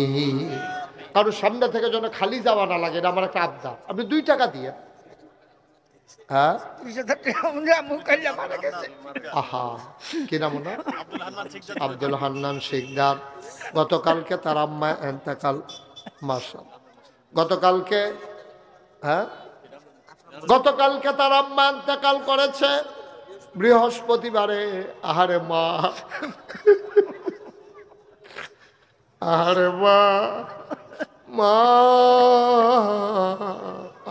কারণ সামনে থেকে যেন খালি যাওয়া না লাগে, এটা আমার একটা আবদার। আপনি 2 টাকা দিয়ে। হ্যাঁ, আহা, কি নাম না? আব্দুল হান্নান শিকদার। গতকালকে তার আম্মা এন্তেকাল। মাশাআল্লাহ, গতকালকে, হ্যাঁ, গতকালকে তার আম্মা এন্তেকাল করেছে বৃহস্পতিবারে। আহারে মা, আহারে মা, মা,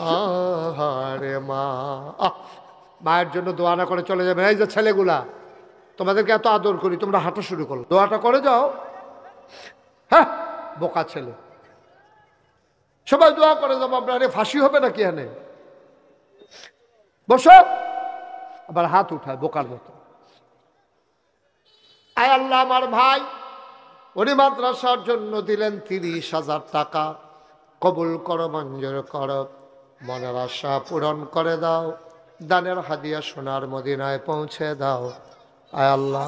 আহারে মা। মায়ের জন্য দোয়া না করে চলে যাবে। এই যে ছেলেগুলা, তোমাদেরকে এত আদর করি, তোমরা হাঁটা শুরু করো, দোয়াটা করে যাও। হ্যাঁ, বোকা ছেলে, সবাই দোয়া করে যাবো। আপনার ফাঁসি হবে নাকি? এনে বসো, আবার হাত উঠায় বোকার মতো। আয় আল্লাহ, আমার ভাই উনি মাদ্রাসার জন্য দিলেন 30,000 টাকা। কবুল করো, মঞ্জুর করো, মনের আশা পূরণ করে দাও, দানের হাদিয়া সোনার মদিনায় পৌঁছে দাও। আয় আল্লাহ,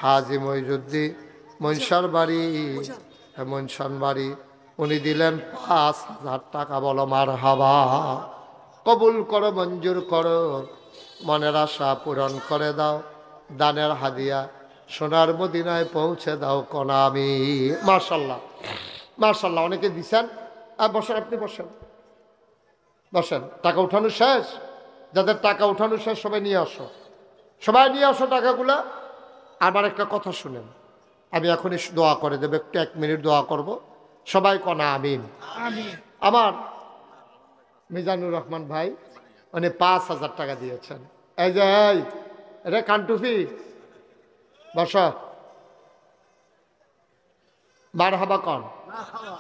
হাজি মইজুদ্দি মনসার বাড়ি, মনসান বাড়ি, উনি দিলেন 5,000 টাকা। বলো মারহাবা। কবুল করো, মঞ্জুর করো, মনের আশা পূরণ করে দাও, দানের হাদিয়া সোনার মদিনায় পৌঁছে দাও কনা আমি। মাশাআল্লাহ, মাশাআল্লাহ, অনেকে দিছেন। আর বসেন, আপনি বসেন, বসেন। টাকা উঠানো শেষ? যাদের টাকা উঠানো শেষ সবাই নিয়ে আসো, সবাই নিয়ে আসো টাকাগুলা। আমার একটা কথা শুনেন, আমি এখনই দোয়া করে দেবো, একটু 1 মিনিট দোয়া করব, সবাই কনা আমিন। আমার মিজানুর রহমান ভাই উনি 5,000 টাকা দিয়েছেন। এই যে, এই রে কানটুফি, বস, মারহাবা কন।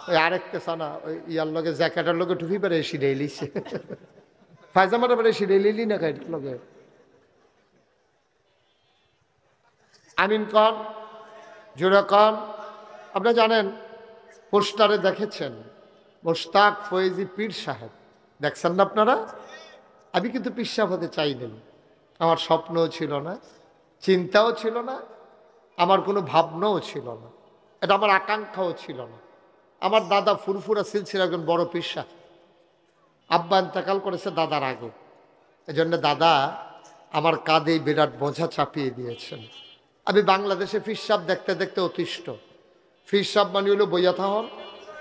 ওই আরেকটা সানা, ওই ইয়ার লগে জ্যাকেটের লগে টুপি পরে সিঁড়ে লিছে, ফায়জামাটা পরে সিঁড়ে লিলি না গাইডের লগে। আমিন কন, জোরে কন। আপনারা জানেন, পোস্টারে দেখেছেন মোশতাক ফয়েজি পীর সাহেব, দেখছেন না আপনারা? আমি কিন্তু পীর সাহেব হতে চাইনি, আমার স্বপ্নও ছিল না, চিন্তাও ছিল না, আমার কোনো ভাবনাও ছিল না, এটা আমার আকাঙ্ক্ষাও ছিল না। আমার দাদা ফুরফুরা সিলসির একজন বড় পীর সাহেব, আব্বা ইন্তেকাল করেছে দাদার আগে, এজন্য দাদা আমার কাঁধে বিরাট বোঝা চাপিয়ে দিয়েছেন। আমি বাংলাদেশে পীর সাহেব দেখতে দেখতে অতিষ্ঠ। পীর সাহেব মানে হলো বইয়া থাহন,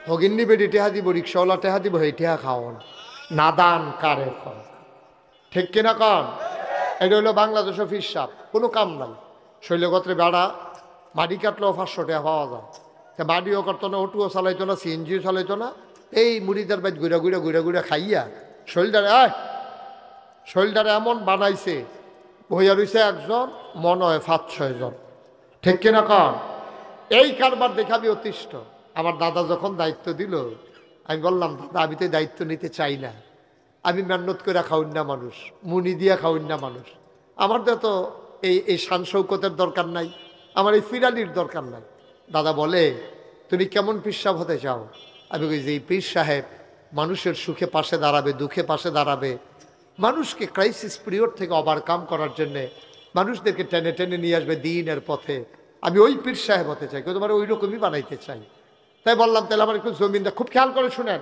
হগিন্নি বেডি টেহা দিব, রিক্সাওয়ালা টেহা দিব, এই টেহা খাওয়ান, নাদান কারে কন, ঠিক কিনা কন? এটা হলো বাংলাদেশের পীর সাহেব, কোনো কাম নাই। শৈলগত্রে বেড়া মাটি কাটলেও 500 টাকা পাওয়া যায়, তা মাটিও করতো না, অটোও চালাইতো না, সিএনজিও চালাইতো না, এই মুড়িদার বাইত ঘুরে ঘুরে ঘুরে ঘুরে খাইয়া শৈলদারে এমন বানাইছে, বইয়া রয়েছে একজন, মনে হয় 5-6 জন, ঠিক কিনা কন? এই কারবার দেখে আমি অতিষ্ঠ। আমার দাদা যখন দায়িত্ব দিল, আমি বললাম দাদা আমি তো এই দায়িত্ব নিতে চাই না, আমি মেহনত করে খাওয়ান না মানুষ, মুনি দিয়া খাওয়ান না মানুষ, আমার তো এই শান শৌকতের দরকার নাই, আমার এই ফিরানির দরকার নাই। দাদা বলে তুমি কেমন পীর সাহেব হতে চাও? আমি কই যে এই পীর সাহেব মানুষের সুখে পাশে দাঁড়াবে, দুঃখে পাশে দাঁড়াবে, মানুষকে ক্রাইসিস পিরিয়ড থেকে ওভারকাম করার জন্যে মানুষদেরকে টেনে টেনে নিয়ে আসবে দিনের পথে, আমি ওই পীর সাহেব হতে চাই, কেউ তোমার ওই রকমই বানাইতে চাই। তাই বললাম তাহলে আমার একটু জমিন দেওয়া, খুব খেয়াল করে শুনেন,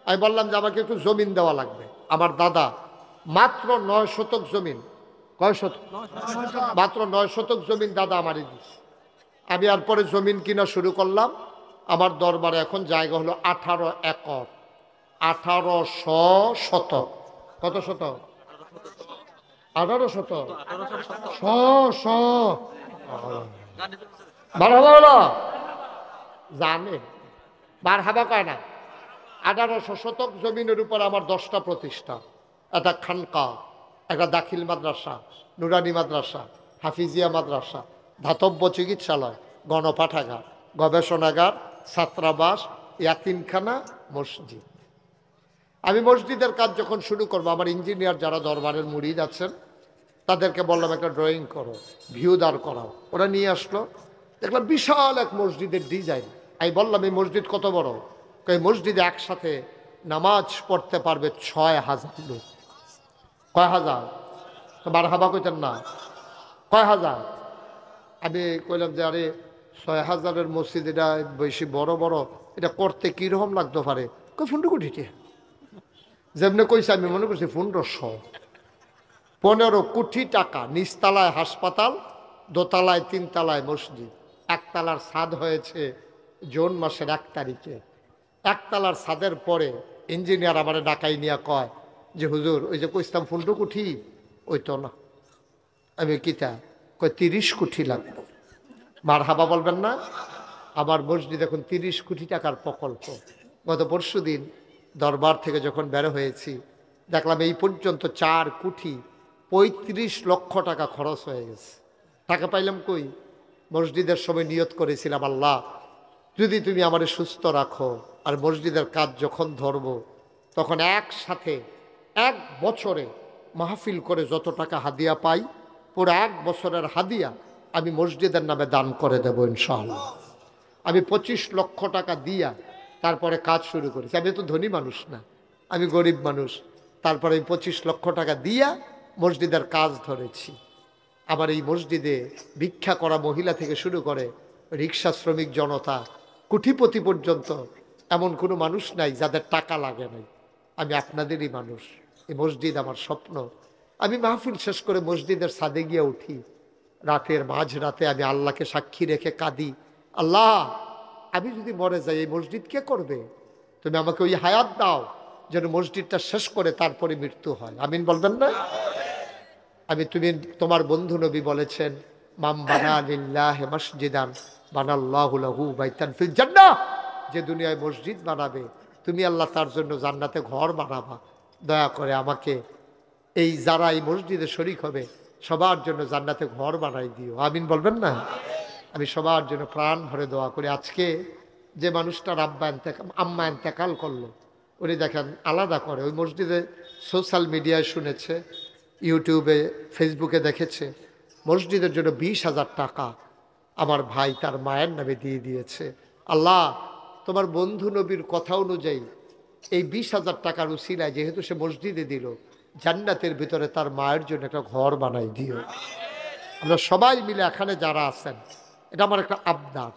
আমি বললাম যে আমাকে একটু জমিন দেওয়া লাগবে। আমার দাদা মাত্র 9 শতক জমিন, কয় শতক? মাত্র 9 শতক জমিন দাদা আমারই দিচ্ছে। আমি আর পরে জমিন কিনা শুরু করলাম। আমার দরবারে এখন জায়গা হলো 18 একর, 1800 শতক। কত শতক? 18 শতক। জানে বার হাবা কয় না। 1800 শতক জমিনের উপর আমার 10টা প্রতিষ্ঠান, একটা খানকা, একটা দাখিল মাদ্রাসা, নুরানি মাদ্রাসা, হাফিজিয়া মাদ্রাসা, ধাতব্য চিকিৎসালয়, গণপাঠাগার, গবেষণাগার, ছাত্রাবাস, ইয়াতিমখানা, মসজিদ। আমি মসজিদের কাজ যখন শুরু করবো, আমার ইঞ্জিনিয়ার যারা দরবারের মুরিদ আছেন তাদেরকে বললাম একটা ড্রয়িং করো, ভিউ দাঁড় করাও। ওরা নিয়ে আসলো, দেখলাম বিশাল এক মসজিদের ডিজাইন। আমি বললাম এই মসজিদ কত বড়? এই মসজিদে একসাথে নামাজ পড়তে পারবে 6000 লোক। কয় হাজার? তো মারহাবা কইতেন না, কয় হাজার? আমি কইলাম যে আরে 6000-এর মসজিদ, এটা বেশি বড় বড়, এটা করতে কীরকম লাগতে পারে? কই 15 কোটি। যেমনি কইছে আমি মনে করছি 15 কোটি টাকা। নিচতলায় হাসপাতাল, দোতলায় 3 তলায় মসজিদ, একতলার ছাদ হয়েছে জুন মাসের 1 তারিখে। একতলার ছাদের পরে ইঞ্জিনিয়ার আমার ডাকাই নিয়ে কয় যে হুজুর ওই যে কইতাম 15 কোটি, ওই তো না। আমি কিতা কয় 30 কোটি লাগবে। মার হাবা বলবেন না? আমার মসজিদ এখন 30 কোটি টাকার প্রকল্প। গত পরশু দিন দরবার থেকে যখন বের হয়েছি দেখলাম এই পর্যন্ত 4 কোটি 35 লক্ষ টাকা খরচ হয়ে গেছে। টাকা পাইলাম কই? মসজিদের সময় নিয়ত করেছিলাম, আল্লাহ যদি তুমি আমারে সুস্থ রাখো আর মসজিদের কাজ যখন ধরব তখন একসাথে 1 বছরে মাহফিল করে যত টাকা হাদিয়া পাই, পুরো 1 বছরের হাদিয়া আমি মসজিদের নামে দান করে দেব ইনশাআল্লাহ। আমি 25 লক্ষ টাকা দিয়া তারপরে কাজ শুরু করেছি। আমি তো ধনী মানুষ না, আমি গরিব মানুষ। তারপরে আমি 25 লক্ষ টাকা দিয়া মসজিদের কাজ ধরেছি। আমার এই মসজিদে ভিক্ষা করা মহিলা থেকে শুরু করে রিক্সা শ্রমিক জনতা, কোটিপতি পর্যন্ত এমন কোনো মানুষ নাই যাদের টাকা লাগে নাই। আমি আপনাদেরই মানুষ। এই মসজিদ আমার স্বপ্ন। আমি মাহফিল শেষ করে মসজিদের ছাদে গিয়ে উঠি, রাতের মাঝরাতে আমি আল্লাহকে সাক্ষী রেখে কাঁদি, আল্লাহ আমি যদি মরে যাই এই মসজিদ কে করবে? তুমি আমাকে ওই হায়াত দাও যেন মসজিদটা শেষ করে তারপরে মৃত্যু হয়। আমিন বলবেন না? তুমি তোমার বন্ধু নবী বলেছেন, মাম বানা লিল্লাহি মসজিদান বানাল্লাহু লাহু বাইতান ফিল জান্নাহ, যে দুনিয়ায় মসজিদ বানাবে তুমি আল্লাহ তার জন্য জান্নাতে ঘর বানাবা। দয়া করে আমাকে এই যারা এই মসজিদে শরীক হবে সবার জন্য জান্নাতে ঘর বানাই দিও। আমিন বলবেন না? আমি সবার জন্য প্রাণ ভরে দোয়া করি। আজকে যে মানুষটার আম্মা ইন্তেকাল করলো, উনি দেখেন আলাদা করে ওই মসজিদে, সোশ্যাল মিডিয়ায় শুনেছে, ইউটিউবে ফেসবুকে দেখেছে, মসজিদের জন্য 20,000 টাকা আমার ভাই তার মায়ের নামে দিয়ে দিয়েছে। আল্লাহ তোমার বন্ধু নবীর কথা অনুযায়ী এই 20,000 টাকার উসিলায় যেহেতু সে মসজিদে দিল, জান্নাতের ভিতরে তার মায়ের জন্য একটা ঘর বানাই দিও। আমরা সবাই মিলে এখানে যারা আছেন, এটা আমার একটা আবদার।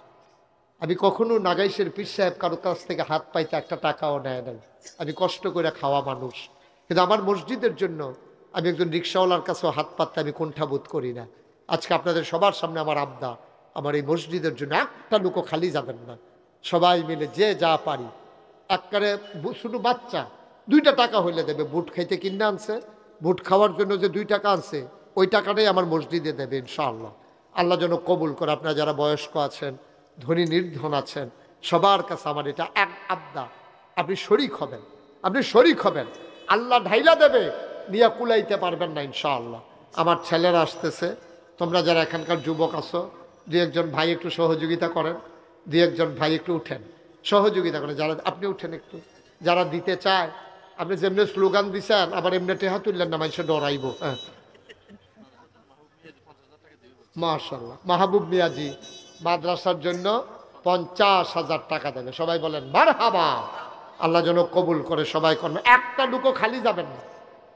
আমি কখনো নাগাইশের পীর সাহেব কারো কাছ থেকে হাত পাইতে একটা টাকাও নেয় নাই। আমি কষ্ট করে খাওয়া মানুষ, কিন্তু আমার মসজিদের জন্য আমি একজন রিক্সাওয়ালার কাছেও হাত পাততে আমি কুণ্ঠাবোধ করি না। আজকে আপনাদের সবার সামনে আমার আবদার, আমার এই মসজিদের জন্য একটা লোকও খালি যাবেন না। সবাই মিলে যে যা পারি, একবারে শুধু বাচ্চা 2টা টাকা হইলে দেবে। বুট খাইতে কিনে আনছে, বুট খাওয়ার জন্য যে 2 টাকা আনছে ওই টাকাটাই আমার মসজিদে দেবে ইনশাআল্লাহ। আল্লাহ যেন কবুল করে। আপনারা যারা বয়স্ক আছেন, ধনী নির্ধন আছেন, সবার কাছে আমার এটা এক আবদার, আপনি শরীক হবেন, আপনি শরীক হবেন। আল্লাহ ঢাইলা দেবে, নিয়ে কুলাইতে পারবেন না ইনশাআল্লাহ। আমার ছেলেরা আসতেছে, তোমরা যারা এখানকার যুবক আছো 2-1 জন ভাই একটু সহযোগিতা করেন, 2-1 জন ভাই একটু উঠেন, সহযোগিতা করেন। যারা আপনি উঠেন একটু, যারা দিতে চায়, আপনি যেমনি স্লোগান দিছেন আবার এমনি টেহা তুললেন না, মানুষে ডরাইব। হ্যাঁ, মাশাআল্লাহ। মাহবুব মিয়াজি মাদ্রাসার জন্য 50,000 টাকা দেবে। সবাই বলেন মারহাবা। আল্লাহ যেন কবুল করে। সবাই করবেন, একটা লুকো খালি যাবেন না।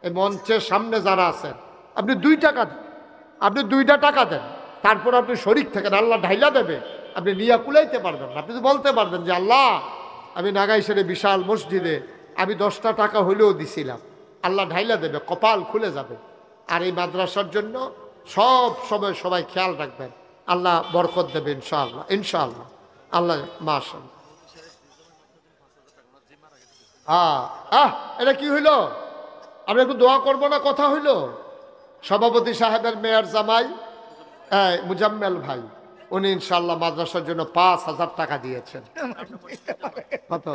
এই মঞ্চের সামনে যারা আছেন, আপনি 2 টাকা দেন, আপনি 2টা টাকা দেন, তারপর আপনি শরিক থাকেন, আল্লাহ ঢাইলা দেবে। আপনি নিয়া কুলাইতে পারবেন না। আপনি তো বলতে পারবেন যে আল্লাহ আমি নাগাইশের বিশাল মসজিদে আমি 10টা টাকা হইলেও দিছিলাম, আল্লাহ ঢাইলা দেবে, কপাল খুলে যাবে। আর এই মাদ্রাসার জন্য সব সময় সবাই খেয়াল রাখবেন, আল্লাহ বরকত দেবে ইনশাআল্লাহ, ইনশাআল্লাহ। আল্লাহ মাশাআল্লাহ। এটা কি হইল? আমরা একটু দোয়া করবো না? কথা হইল। সভাপতি সাহেবের মেয়র জামাই মুজাম্মেল ভাই, উনি ইনশাআল্লাহ মাদ্রাসার জন্য 5,000 টাকা দিয়েছেন। কত?